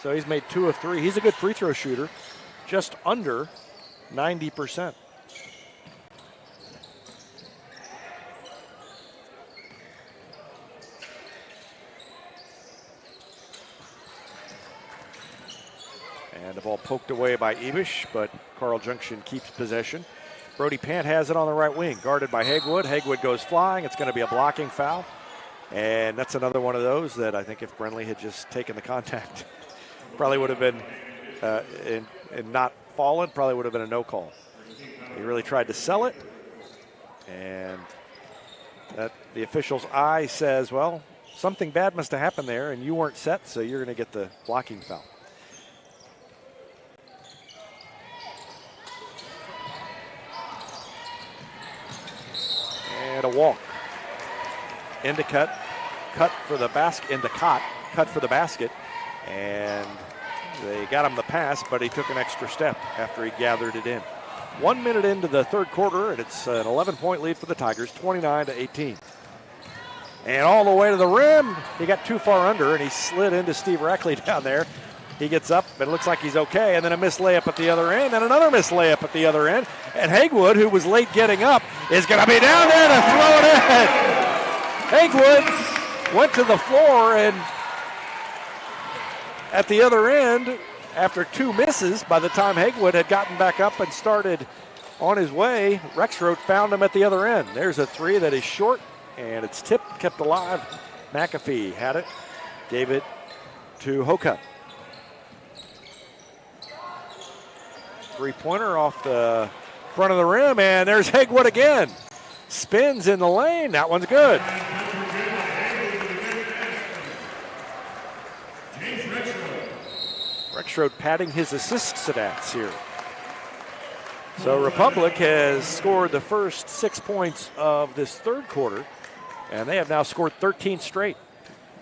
So he's made 2 of 3. He's a good free throw shooter, just under 90%. And the ball poked away by Ebish, but Carl Junction keeps possession. Brody Pant has it on the right wing, guarded by Hagwood. Hagwood goes flying. It's going to be a blocking foul. And that's another one of those that I think if Brinley had just taken the contact, probably would have been, and not fallen, probably would have been a no call. He really tried to sell it, and that the official's eye says, well, something bad must have happened there, and you weren't set, so you're going to get the blocking foul. And a walk. Into cut for the basket, into cut for the basket, and they got him the pass, but he took an extra step after he gathered it in. 1 minute into the third quarter, and it's an 11-point lead for the Tigers, 29-18. And all the way to the rim, he got too far under, and he slid into Steve Rackley down there. He gets up, and it looks like he's okay, and then a missed layup at the other end, and another missed layup at the other end. And Hagwood, who was late getting up, is going to be down there to throw it in. Hagwood went to the floor, and at the other end, after 2 misses, by the time Hagwood had gotten back up and started on his way, Rexroth found him at the other end. There's a 3 that is short, and it's tipped, kept alive. McAfee had it, gave it to Hoka. 3-pointer off the front of the rim, and there's Hagwood again. Spins in the lane. That one's good. Rexroth padding his assist stats here. So Republic has scored the first 6 points of this third quarter, and they have now scored 13 straight.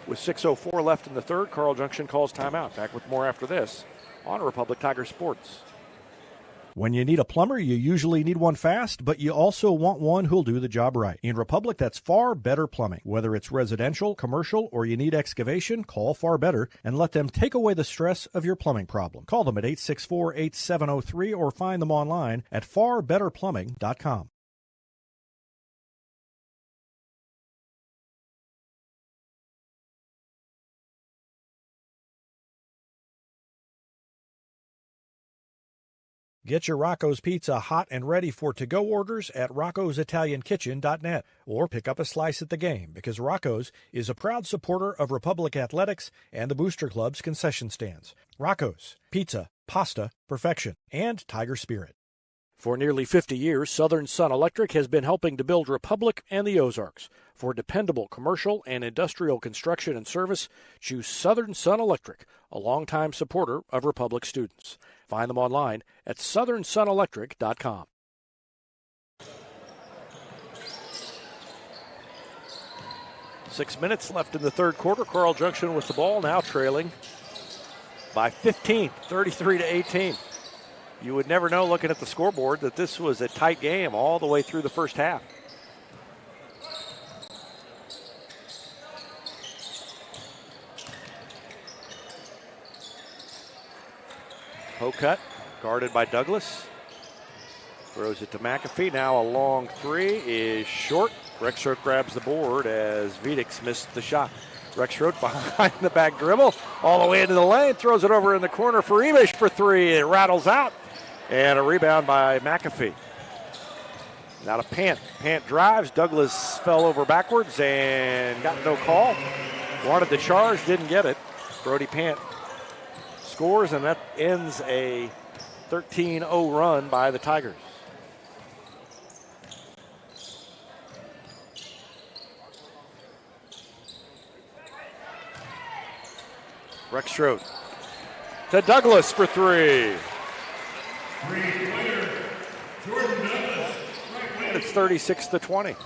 With 6:04 left in the third, Carl Junction calls timeout. Back with more after this on Republic Tiger Sports. When you need a plumber, you usually need one fast, but you also want one who'll do the job right. In Republic, that's Far Better Plumbing. Whether it's residential, commercial, or you need excavation, call Far Better and let them take away the stress of your plumbing problem. Call them at 864-8703 or find them online at farbetterplumbing.com. Get your Rocco's Pizza hot and ready for to-go orders at roccositaliankitchen.net or pick up a slice at the game because Rocco's is a proud supporter of Republic Athletics and the Booster Club's concession stands. Rocco's, pizza, pasta, perfection, and Tiger Spirit. For nearly 50 years, Southern Sun Electric has been helping to build Republic and the Ozarks. For dependable commercial and industrial construction and service, choose Southern Sun Electric, a longtime supporter of Republic students. Find them online at southernsunelectric.com. 6 minutes left in the third quarter. Carl Junction with the ball, now trailing by 15, 33-18. You would never know looking at the scoreboard that this was a tight game all the way through the first half. Hocutt, guarded by Douglas. Throws it to McAfee. Now a long three is short. Rexroth grabs the board as Vidix missed the shot. Rexroth behind the back dribble, all the way into the lane, throws it over in the corner for Ebish for three. It rattles out, and a rebound by McAfee. Now to Pant. Pant drives. Douglas fell over backwards and got no call. Wanted the charge, didn't get it. Brody Pant scores, and that ends a 13-0 run by the Tigers. Rexroth to Douglas for three. It's 36-20.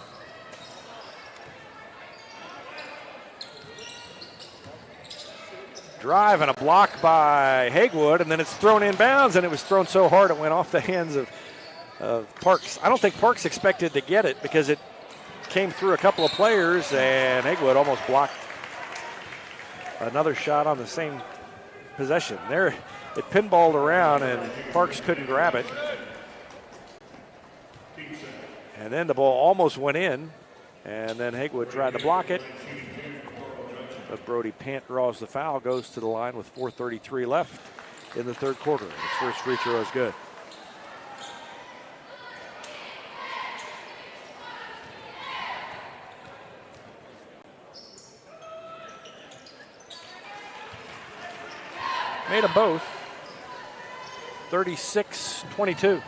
Drive and a block by Hagewood, and then it's thrown inbounds, and it was thrown so hard it went off the hands of Parks. I don't think Parks expected to get it because it came through a couple of players, and Hagewood almost blocked another shot on the same possession. There, it pinballed around, and Parks couldn't grab it. And then the ball almost went in, and then Hagewood tried to block it. But Brody Pant draws the foul, goes to the line with 4:33 left in the third quarter. His first free throw is good. Made them both. 36-22.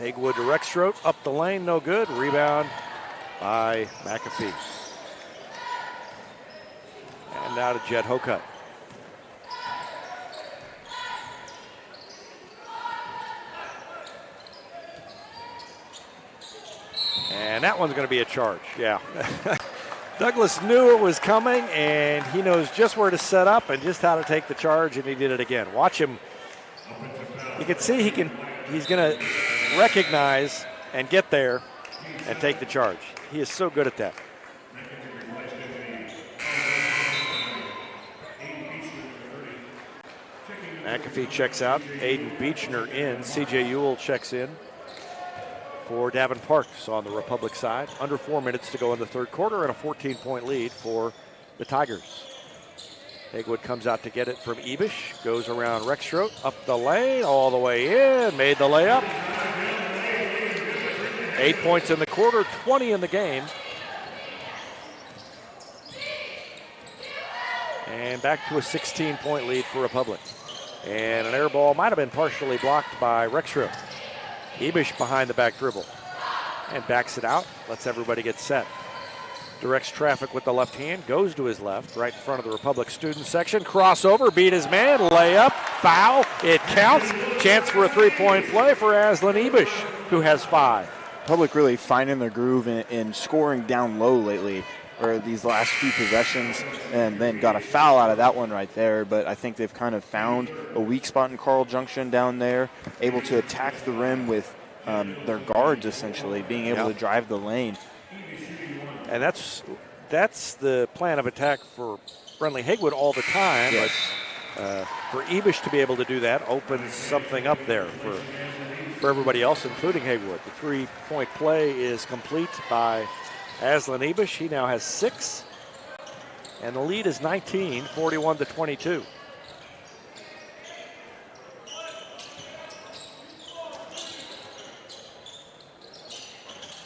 Hagewood to Rexroth, up the lane, no good. Rebound by McAfee. And now to Jed Hocutt. And that one's going to be a charge, yeah. Douglas knew it was coming, and he knows just where to set up and just how to take the charge, and he did it again. Watch him. You can see he's going to recognize and get there and take the charge. He is so good at that. McAfee checks out. Aiden Beechner in. C.J. Ewell checks in for Davin Parks on the Republic side. Under 4 minutes to go in the third quarter and a 14-point lead for the Tigers. Hagewood comes out to get it from Ebish. Goes around Rexroth, up the lane, all the way in. Made the layup. 8 points in the quarter, 20 in the game. And back to a 16-point lead for Republic. And an air ball might have been partially blocked by Rexroth. Ebish behind the back dribble. And backs it out, lets everybody get set. Directs traffic with the left hand, goes to his left, right in front of the Republic student section. Crossover, beat his man, layup, foul, it counts. Chance for a three-point play for Aslan Ebish, who has 5. Republic really finding their groove in scoring down low lately, or these last few possessions, and then got a foul out of that one right there. But I think they've kind of found a weak spot in Carl Junction down there, able to attack the rim with their guards, essentially, being able to drive the lane. And that's the plan of attack for Brentley Hagewood all the time. Yes. But for Ebish to be able to do that opens something up there for everybody else, including Hagewood. The three-point play is complete by Aslan Ebish. He now has 6, and the lead is 19, 41-22.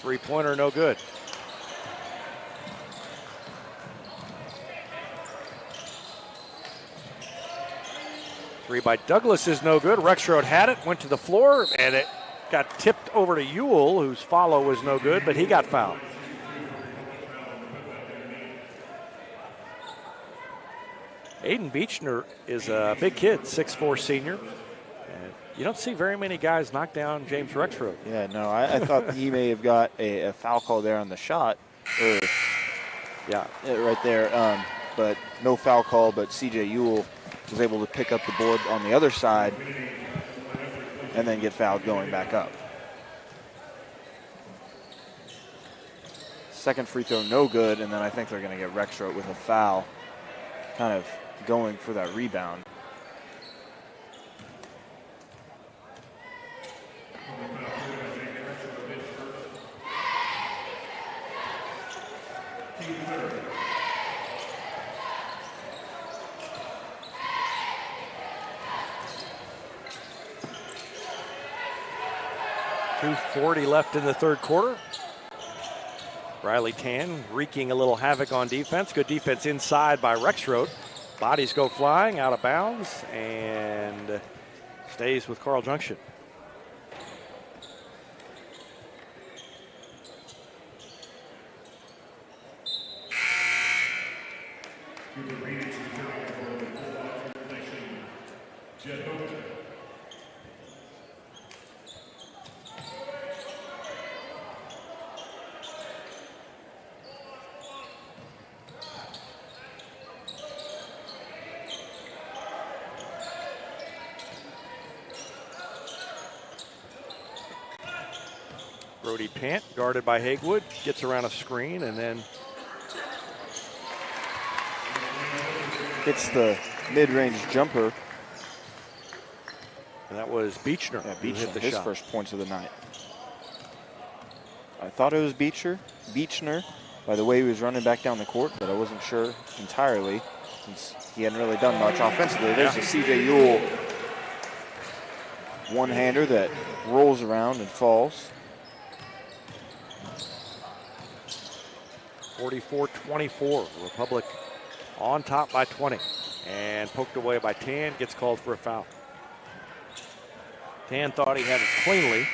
Three-pointer, no good. Three by Douglas is no good. Rexroth had it, went to the floor, and it got tipped over to Ewell, whose follow was no good, but he got fouled. Aiden Beechner is a big kid, 6'4" senior. And you don't see very many guys knock down James Rexroad. Yeah, no, I thought he may have got a foul call there on the shot. Yeah. Right there. But no foul call, but C.J. Ewell was able to pick up the board on the other side and then get fouled going back up. Second free throw, no good, and then I think they're going to get Rexroad with a foul, kind of going for that rebound. .240 left in the third quarter. Riley Tan wreaking a little havoc on defense. Good defense inside by Rexroad. Bodies go flying out of bounds and stays with Carl Junction. Brody Pant, guarded by Hagewood, gets around a screen and then hits the mid-range jumper. And that was Beechner. Yeah, who hit the his shot. first points of the night. I thought it was Beechner by the way he was running back down the court, but I wasn't sure entirely since he hadn't really done much offensively. There's a C.J. Ewell one-hander that rolls around and falls. 44-24, Republic on top by 20. And poked away by Tan, gets called for a foul. Tan thought he had it cleanly.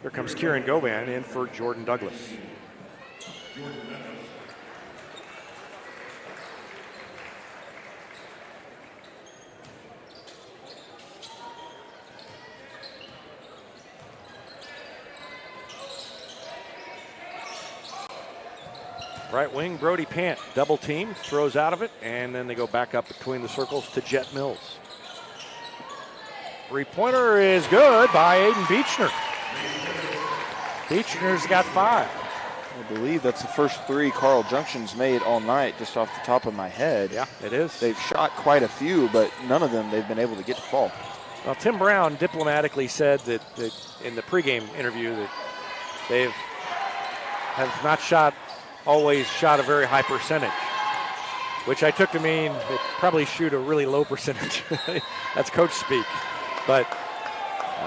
Here comes Kieran Govan in for Jordan Douglas. Right wing, Brody Pant, double team, throws out of it, and then they go back up between the circles to Jet Mills. Three-pointer is good by Aiden Beechner. Beechner's got 5. I believe that's the first 3 Carl Junction's made all night, just off the top of my head. Yeah, it is. They've shot quite a few, but none of them they've been able to get to fall. Well, Tim Brown diplomatically said that in the pregame interview that have not always shot a very high percentage, which I took to mean they probably shoot a really low percentage. That's coach speak. But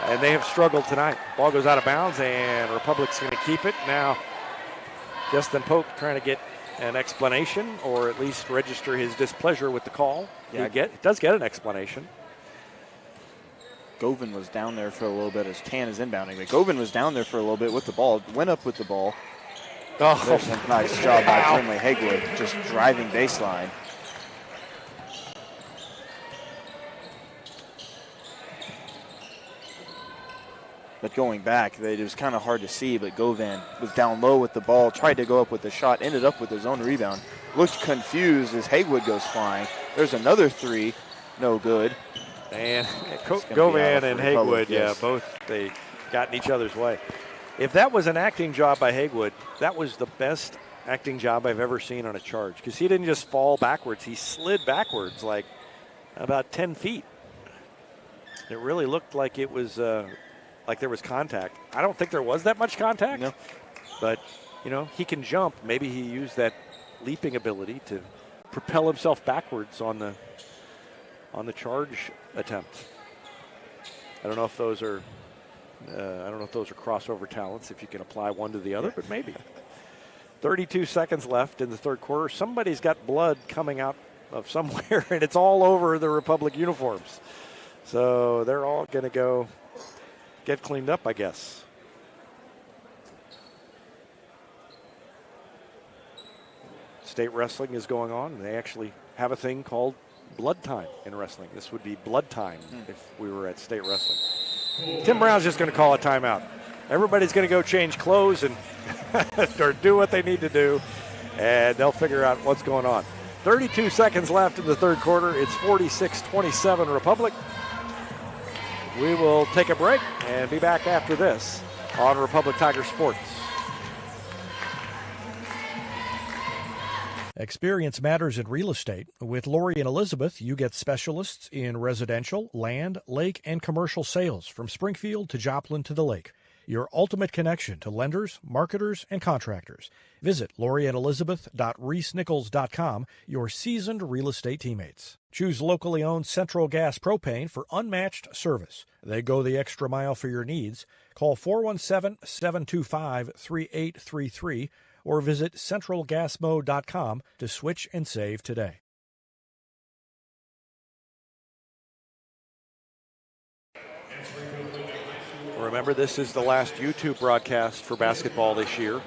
and they have struggled tonight. Ball goes out of bounds, and Republic's going to keep it. Now, Justin Pope trying to get an explanation, or at least register his displeasure with the call. Yeah, he does get an explanation. Govan was down there for a little bit as Tan is inbounding. But Govan was down there for a little bit with the ball, went up with the ball. Oh, there's a nice job by Brinley Hagewood, just driving baseline. But going back, it was kind of hard to see, but Govan was down low with the ball, tried to go up with the shot, ended up with his own rebound. Looked confused as Hagewood goes flying. There's another 3, no good. And Govan and Hagewood, yes. Both they got in each other's way. If that was an acting job by Hagewood, that was the best acting job I've ever seen on a charge, because he didn't just fall backwards. He slid backwards like about 10 feet. It really looked like it was like there was contact. I don't think there was that much contact. No. But, he can jump. Maybe he used that leaping ability to propel himself backwards on the charge attempt. I don't know if those are crossover talents, if you can apply one to the other, but maybe. 32 seconds left in the third quarter. Somebody's got blood coming out of somewhere, and it's all over the Republic uniforms. So they're all going to go get cleaned up, I guess. State wrestling is going on. They actually have a thing called blood time in wrestling. This would be blood time if we were at state wrestling. Tim Brown's just going to call a timeout. Everybody's going to go change clothes and or do what they need to do, and they'll figure out what's going on. 32 seconds left in the third quarter. It's 46-27 Republic. We will take a break and be back after this on Republic Tiger Sports. Experience matters in real estate. With Lori and Elizabeth, you get specialists in residential, land, lake, and commercial sales from Springfield to Joplin to the lake. Your ultimate connection to lenders, marketers, and contractors. Visit loriandelizabeth.reesnichols.com, your seasoned real estate teammates. Choose locally owned Central Gas Propane for unmatched service. They go the extra mile for your needs. Call 417-725-3833 or visit centralgasmode.com to switch and save today. Remember, this is the last YouTube broadcast for basketball this year.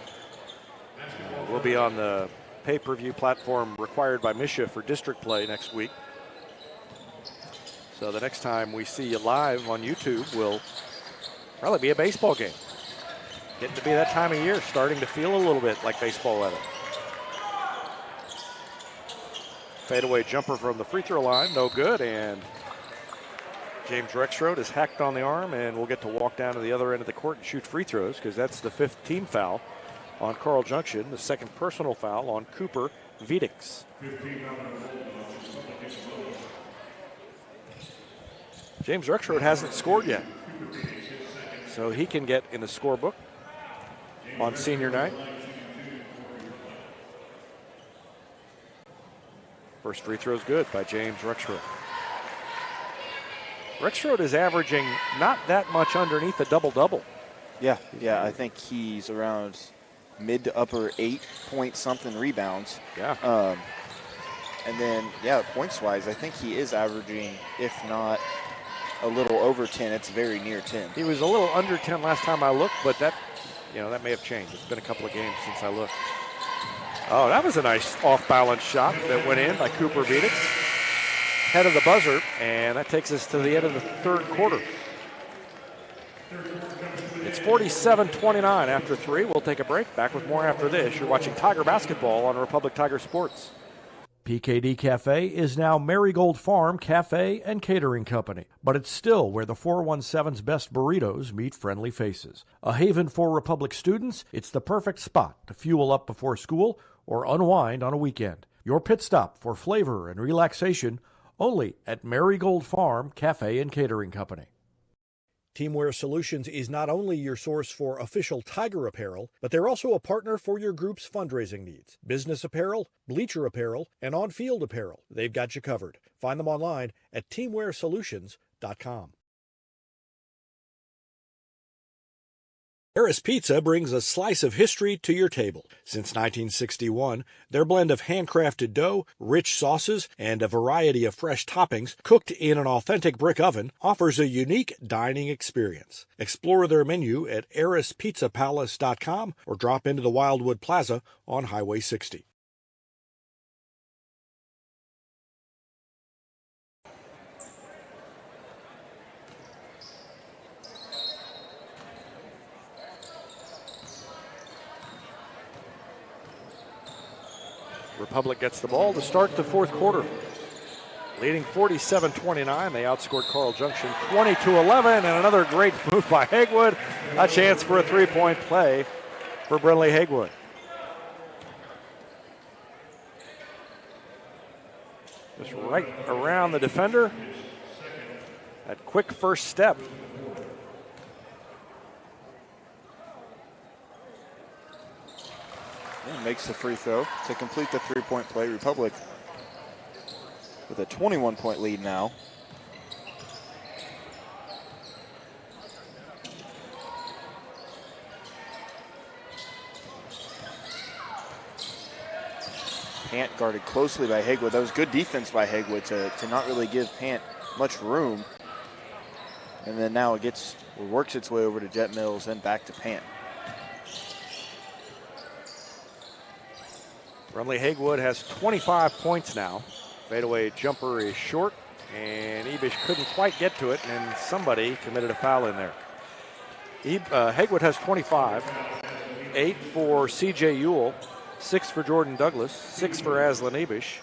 We'll be on the pay-per-view platform required by MSHA for district play next week. So the next time we see you live on YouTube will probably be a baseball game. Getting to be that time of year, starting to feel a little bit like baseball weather. Fadeaway jumper from the free throw line, no good, and James Rexroad is hacked on the arm, and will get to walk down to the other end of the court and shoot free throws because that's the 5th team foul on Carl Junction, the 2nd personal foul on Cooper Vedix. James Rexroad hasn't scored yet, so he can get in the scorebook on senior night. First free throw is good by James Rexroad. Rexroad is averaging not that much underneath a double-double. Yeah, I think he's around mid to upper 8-point-something rebounds. Yeah. And then, points-wise, I think he is averaging, if not a little over 10, it's very near 10. He was a little under 10 last time I looked, but that may have changed. It's been a couple of games since I looked. Oh, that was a nice off-balance shot that went in by Cooper Vedix. Head of the buzzer, and that takes us to the end of the third quarter. It's 47-29 after 3. We'll take a break. Back with more after this. You're watching Tiger Basketball on Republic Tiger Sports. PKD Cafe is now Marigold Farm Cafe and Catering Company, but it's still where the 417's best burritos meet friendly faces. A haven for Republic students, it's the perfect spot to fuel up before school or unwind on a weekend. Your pit stop for flavor and relaxation only at Marigold Farm Cafe and Catering Company. Teamwear Solutions is not only your source for official Tiger apparel, but they're also a partner for your group's fundraising needs. Business apparel, bleacher apparel, and on-field apparel. They've got you covered. Find them online at teamwearsolutions.com. Harris Pizza brings a slice of history to your table. Since 1961, their blend of handcrafted dough, rich sauces, and a variety of fresh toppings cooked in an authentic brick oven offers a unique dining experience. Explore their menu at harrispizzapalace.com or drop into the Wildwood Plaza on Highway 60. Republic gets the ball to start the fourth quarter. Leading 47-29, they outscored Carl Junction 20-11, and another great move by Hagewood. A chance for a three-point play for Brinley Hagewood. Just right around the defender. That quick first step. And makes the free throw to complete the three-point play. Republic with a 21-point lead now. Pant guarded closely by Hagewood. That was good defense by Hagewood to not really give Pant much room. And then now it works its way over to Jet Mills and back to Pant. Brinley Hagewood has 25 points now. Fadeaway jumper is short, and Ebish couldn't quite get to it, and somebody committed a foul in there. Hagwood has 25, 8 for C.J. Ewell, 6 for Jordan Douglas, 6 for Aslan Ebish,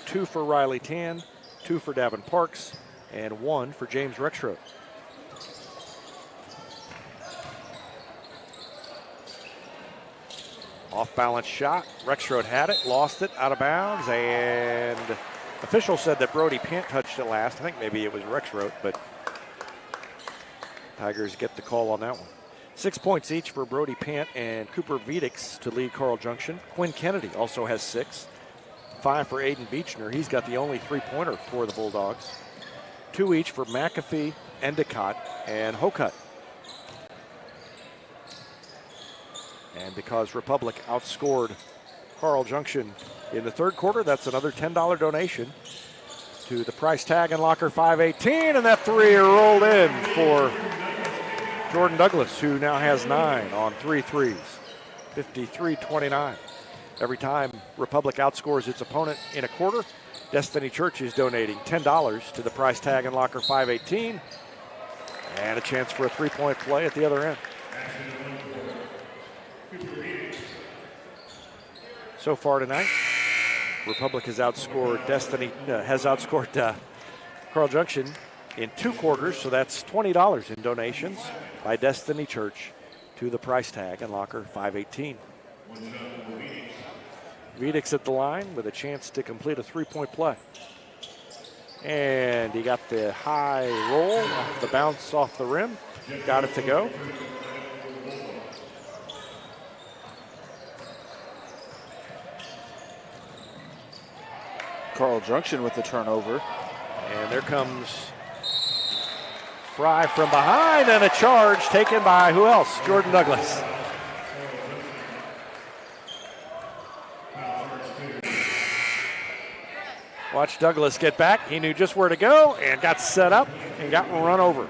2 for Riley Tan, 2 for Davin Parks, and 1 for James Rexroth. Off-balance shot. Rexroth had it, lost it, out of bounds, and official said that Brody Pant touched it last. I think maybe it was Rexroth, but Tigers get the call on that one. 6 points each for Brody Pant and Cooper Vedix to lead Carl Junction. Quinn Kennedy also has 6. 5 for Aiden Beechner. He's got the only three-pointer for the Bulldogs. 2 each for McAfee, Endicott, and Hokut. And because Republic outscored Carl Junction in the third quarter, that's another $10 donation to the price tag and locker 518. And that three rolled in for Jordan Douglas, who now has 9 on 3 threes. 53-29. Every time Republic outscores its opponent in a quarter, Destiny Church is donating $10 to the price tag and locker 518. And a chance for a three-point play at the other end. So far tonight, Republic has outscored Carl Junction in 2 quarters, so that's $20 in donations by Destiny Church to the price tag and locker 518. Vedix at the line with a chance to complete a three-point play. And he got the high roll, off the bounce off the rim, got it to go. Carl Junction with the turnover. And there comes Fry from behind, and a charge taken by who else? Jordan Douglas. Watch Douglas get back. He knew just where to go and got set up and got run over.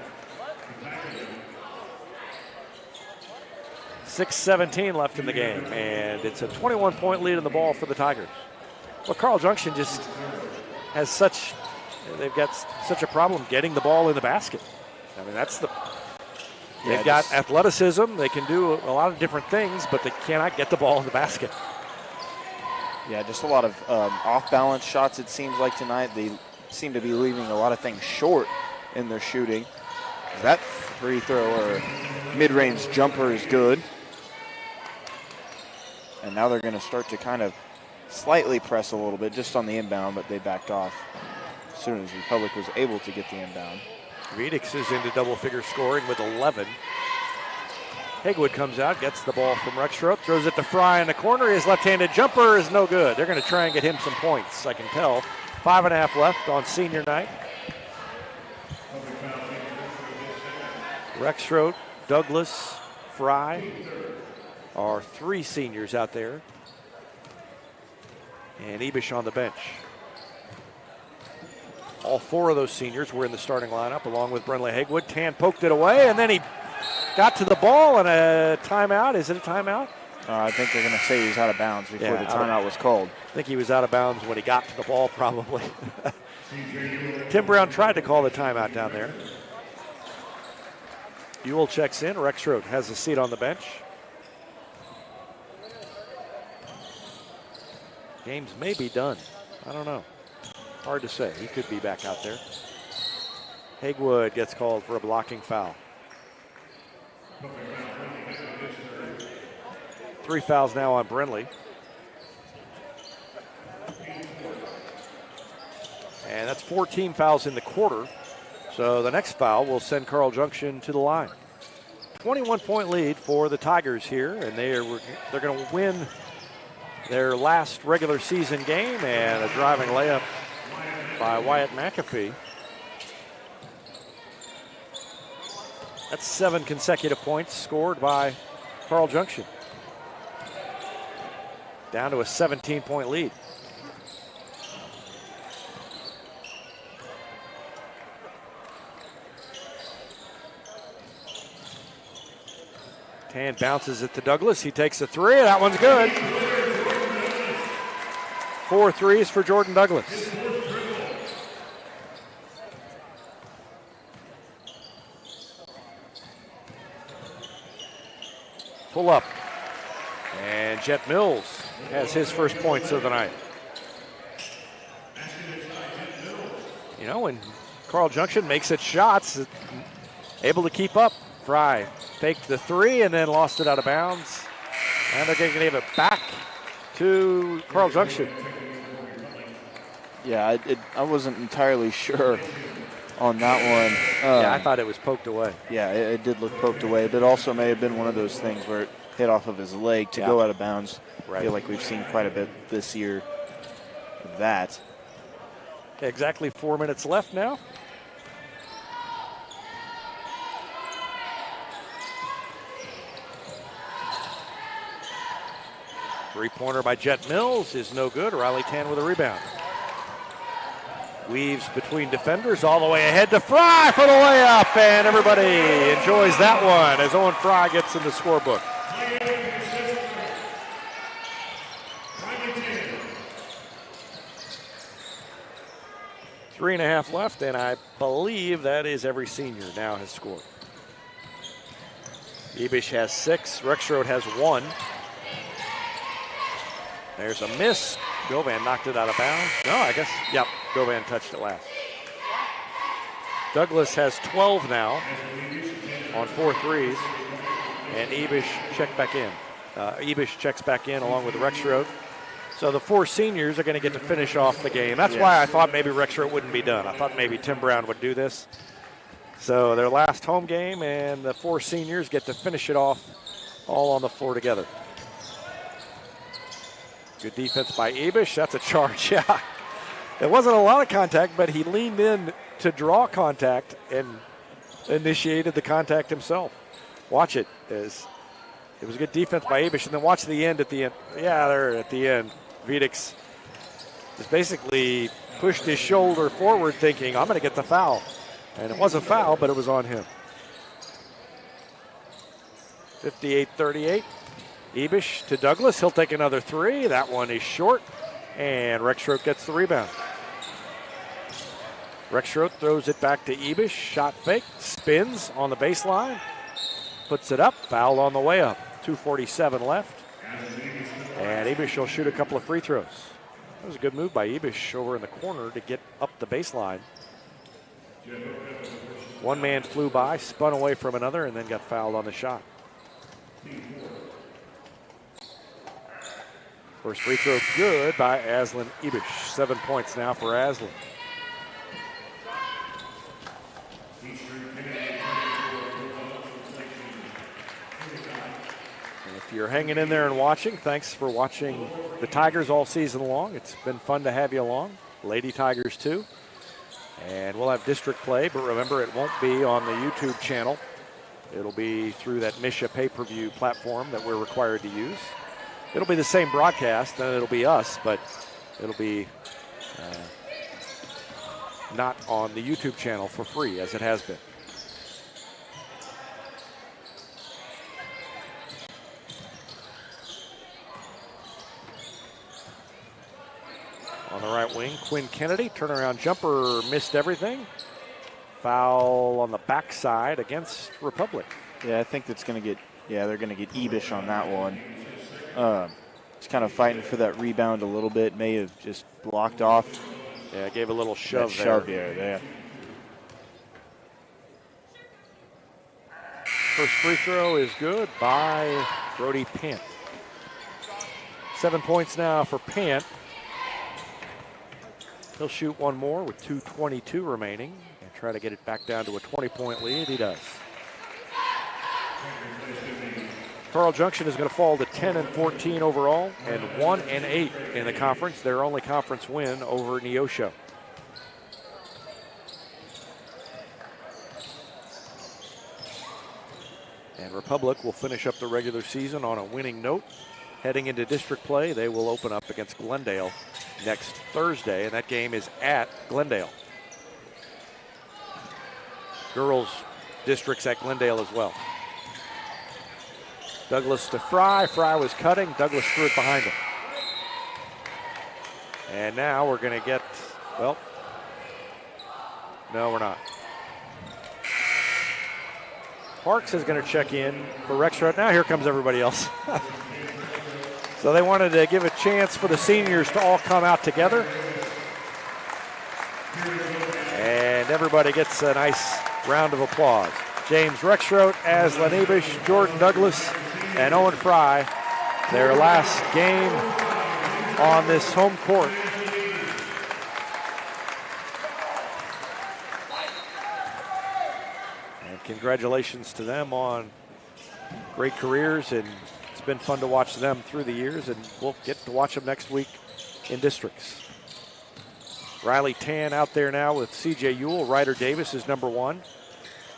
6:17 left in the game, and it's a 21-point lead in the ball for the Tigers. Well, Carl Junction just has they've got such a problem getting the ball in the basket. I mean, they've got athleticism. They can do a lot of different things, but they cannot get the ball in the basket. Yeah, just a lot of off-balance shots, it seems like tonight. They seem to be leaving a lot of things short in their shooting. That free throw or mid-range jumper is good. And now they're going to start to kind of slightly press a little bit just on the inbound, but they backed off as soon as Republic was able to get the inbound. Vedix is into double-figure scoring with 11. Hagwood comes out, gets the ball from Rexroth, throws it to Fry in the corner. His left-handed jumper is no good. They're going to try and get him some points, I can tell. 5.5 left on senior night. Rexroth, Douglas, Fry are 3 seniors out there. And Ebish on the bench. All 4 of those seniors were in the starting lineup along with Brenley Hagwood. Tan poked it away, and then he got to the ball and a timeout. Is it a timeout? I think they're going to say he was out of bounds before the timeout was called. I think he was out of bounds when he got to the ball, probably. Tim Brown tried to call the timeout down there. Ewell checks in. Rexroth has a seat on the bench. Games may be done. I don't know. Hard to say. He could be back out there. Hagwood gets called for a blocking foul. 3 fouls now on Brenley. And that's 14 fouls in the quarter. So the next foul will send Carl Junction to the line. 21-point lead for the Tigers here, and they're going to win their last regular season game, and a driving layup by Wyatt McAfee. That's 7 consecutive points scored by Carl Junction. Down to a 17-point lead. Tan bounces it to Douglas. He takes a 3. That one's good. 4 threes for Jordan Douglas. pull up. And Jet Mills has his first points of the night. You know, when Carl Junction makes its shots, able to keep up. Fry faked the three and then lost it out of bounds. And they're going to give it back to Carl Junction. Yeah, I wasn't entirely sure on that one. Yeah, I thought it was poked away. Yeah, it did look poked away, but also may have been one of those things where it hit off of his leg to go out of bounds. Right. I feel like we've seen quite a bit this year of that. Exactly 4 minutes left now. Three-pointer by Jet Mills is no good. Riley Tan with a rebound. Weaves between defenders all the way ahead to Fry for the layup, and everybody enjoys that one as Owen Fry gets in the scorebook. Three and a half left, and I believe that is every senior now has scored. Ebish has 6, Rexroad has 1. There's a miss. Govan knocked it out of bounds. No, I guess, yep, Govan touched it last. Douglas has 12 now on 4 threes, and Ebish checked back in. Ebish checks back in along with Rexroad. So the 4 seniors are going to get to finish off the game. That's why I thought maybe Rexroad wouldn't be done. I thought maybe Tim Brown would do this. So their last home game, and the 4 seniors get to finish it off all on the floor together. Good defense by Ebish. That's a charge. Yeah. It wasn't a lot of contact, but he leaned in to draw contact and initiated the contact himself. Watch it. It was a good defense by Ebish. And then watch the end at the end. Yeah, there at the end. Vidix just basically pushed his shoulder forward thinking, I'm going to get the foul. And it was a foul, but it was on him. 58-38. Ebish to Douglas. He'll take another 3. That one is short. And Rexroad gets the rebound. Rexroad throws it back to Ebish. Shot fake. Spins on the baseline. Puts it up. Foul on the way up. 2:47 left. And Ebish will shoot a couple of free throws. That was a good move by Ebish over in the corner to get up the baseline. One man flew by, spun away from another, and then got fouled on the shot. First free throw good by Aslan Ebish. 7 points now for Aslan. And if you're hanging in there and watching, thanks for watching the Tigers all season long. It's been fun to have you along. Lady Tigers too. And we'll have district play, but remember it won't be on the YouTube channel. It'll be through that Misha pay-per-view platform that we're required to use. It'll be the same broadcast, and it'll be us, but it'll be not on the YouTube channel for free as it has been. On the right wing, Quinn Kennedy, turnaround jumper, missed everything. Foul on the backside against Republic. Yeah, I think that's going to get, they're going to get Ebish on that one. He's kind of fighting for that rebound a little bit, may have just blocked off. Yeah, gave a little shove there. Shove, yeah. First free throw is good by Brody Pant. 7 points now for Pant. He'll shoot one more with 2:22 remaining and try to get it back down to a 20-point lead. He does. Carl Junction is going to fall to 10-14 overall and 1-8 in the conference. Their only conference win over Neosho. And Republic will finish up the regular season on a winning note. Heading into district play, they will open up against Glendale next Thursday, and that game is at Glendale. Girls districts at Glendale as well. Douglas to Fry. Fry was cutting. Douglas threw it behind him. And now we're going to get, well, no, we're not. Parks is going to check in for Rexroth. Now here comes everybody else. So they wanted to give a chance for the seniors to all come out together. And everybody gets a nice round of applause. James Rexroth, Aslan Abish, Jordan Douglas, and Owen Fry, their last game on this home court. And congratulations to them on great careers, and it's been fun to watch them through the years, and we'll get to watch them next week in districts. Riley Tan out there now with C.J. Ewell. Ryder Davis is number 1.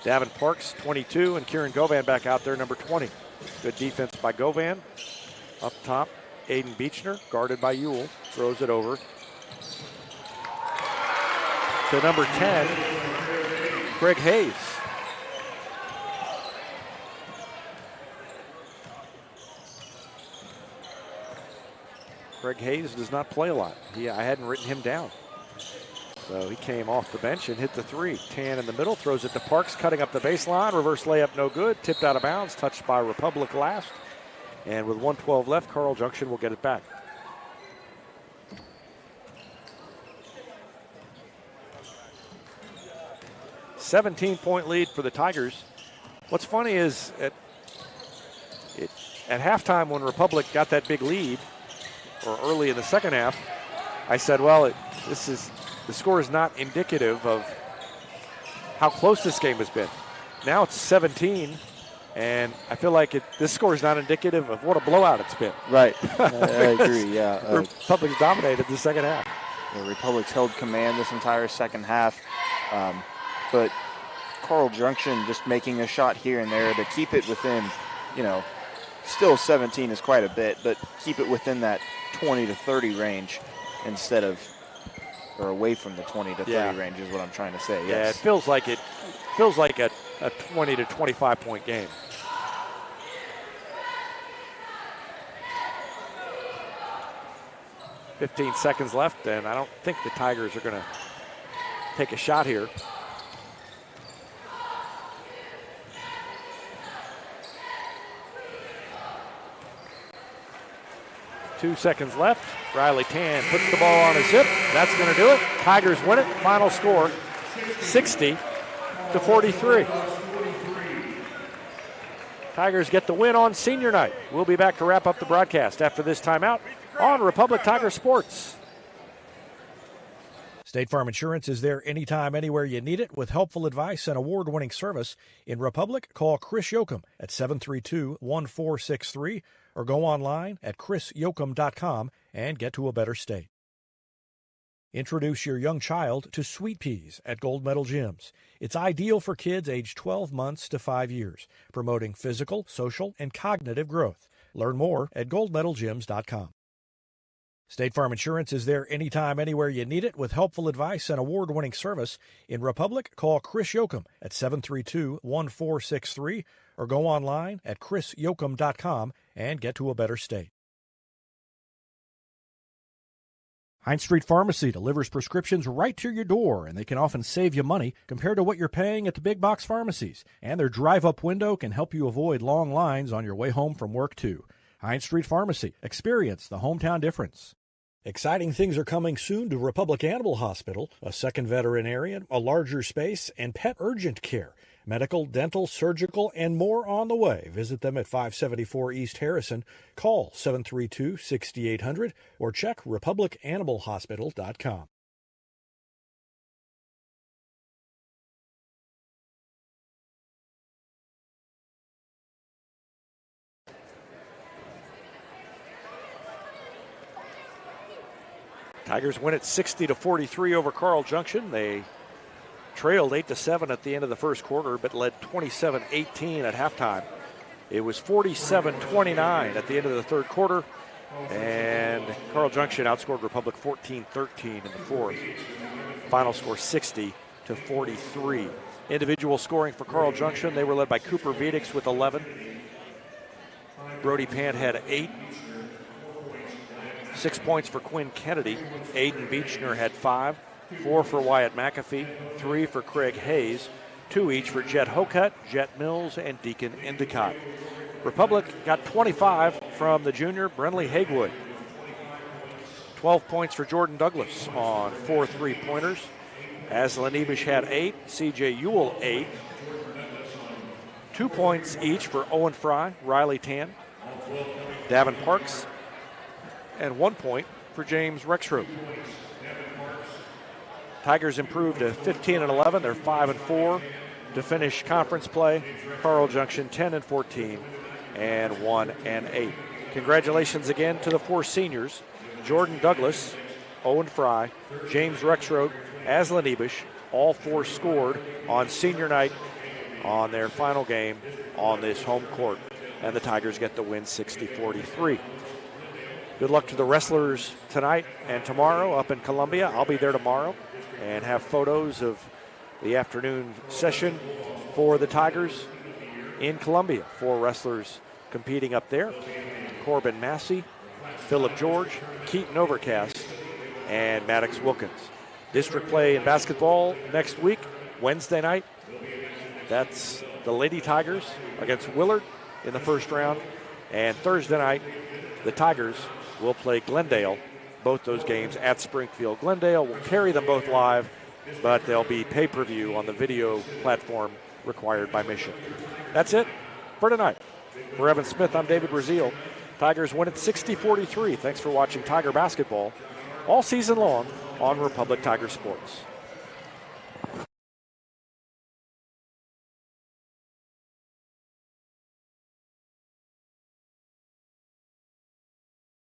Davin Parks, 22, and Kieran Govan back out there, number 20. Good defense by Govan. Up top, Aiden Beechner, guarded by Ewell, throws it over to number 10, Craig Hayes. Craig Hayes does not play a lot. I hadn't written him down. So he came off the bench and hit the 3. Tan in the middle, throws it to Parks, cutting up the baseline. Reverse layup, no good. Tipped out of bounds, touched by Republic last. And with 1:12 left, Carl Junction will get it back. "17-point lead for the Tigers." What's funny is at halftime when Republic got that big lead, or early in the second half, I said, well, the score is not indicative of how close this game has been. Now it's 17, and I feel like this score is not indicative of what a blowout it's been. Right, I agree, yeah. Republic's dominated the second half. The Republic's held command this entire second half, but Carl Junction just making a shot here and there to keep it within, still 17 is quite a bit, but keep it within that 20 to 30 range instead of, or away from the 20 to 30 range is what I'm trying to say. Yes. Yeah, it feels like a 20 to 25 point game. "15 seconds left, and I don't think the Tigers are going to take a shot here. Two seconds left. Riley Tan puts the ball on his hip. That's going to do it. Tigers win it. Final score, 60 to 43. Tigers get the win on senior night. We'll be back to wrap up the broadcast after this timeout on Republic Tiger Sports. State Farm Insurance is there anytime, anywhere you need it with helpful advice and award-winning service. In Republic, call Chris Yoakum at 732-1463 or go online at chrisyoakum.com and get to a better state. Introduce your young child to Sweet Peas at Gold Medal Gyms. It's ideal for kids aged 12 months to 5 years, promoting physical, social, and cognitive growth. Learn more at goldmedalgyms.com. State Farm Insurance is there anytime, anywhere you need it with helpful advice and award-winning service. In Republic, call Chris Yoakum at 732-1463 or go online at chrisyoakum.com and get to a better state. Heinz Street Pharmacy delivers prescriptions right to your door, and they can often save you money compared to what you're paying at the big box pharmacies. And their drive-up window can help you avoid long lines on your way home from work, too. Heinz Street Pharmacy. Experience the hometown difference. Exciting things are coming soon to Republic Animal Hospital, a second veterinarian, a larger space, and pet urgent care. Medical, dental, surgical, and more on the way. Visit them at 574 East Harrison. Call 732-6800 or check republicanimalhospital.com. Tigers win it 60 to 43 over Carl Junction. They trailed 8-7 at the end of the first quarter, but led 27-18 at halftime. It was 47-29 at the end of the third quarter, and Carl Junction outscored Republic 14-13 in the fourth. Final score 60 to 43. Individual scoring for Carl Junction, they were led by Cooper Vedix with 11. Brody Pant had 8. 6 points for Quinn Kennedy. Aiden Beechner had 5. 4 for Wyatt McAfee. 3 for Craig Hayes. 2 each for Jet Hocutt, Jet Mills, and Deacon Endicott. Republic got 25 from the junior Brenley Hagewood. 12 points for Jordan Douglas on 4 3-pointers. Aslan Ebish had 8, C.J. Ewell 8. 2 points each for Owen Fry, Riley Tan, Davin Parks, and 1 point for James Rexroth. Tigers improved to 15-11. They're 5-4 to finish conference play. Carl Junction 10-14 and 1-8. Congratulations again to the 4 seniors: Jordan Douglas, Owen Fry, James Rexroth, Aslan Ebish. All 4 scored on senior night on their final game on this home court. And the Tigers get the win 60-43. Good luck to the wrestlers tonight and tomorrow up in Columbia. I'll be there tomorrow and have photos of the afternoon session for the Tigers in Columbia. 4 wrestlers competing up there: Corbin Massey, Phillip George, Keaton Overcast, and Maddox Wilkins. District play in basketball next week, Wednesday night. That's the Lady Tigers against Willard in the first round. And Thursday night, the Tigers will play Glendale. Both those games at Springfield. Glendale will carry them both live, but they'll be pay-per-view on the video platform required by Mission. That's it for tonight. For Evan Smith, I'm David Brazil. Tigers win at 60-43. Thanks for watching Tiger basketball all season long on Republic Tiger Sports.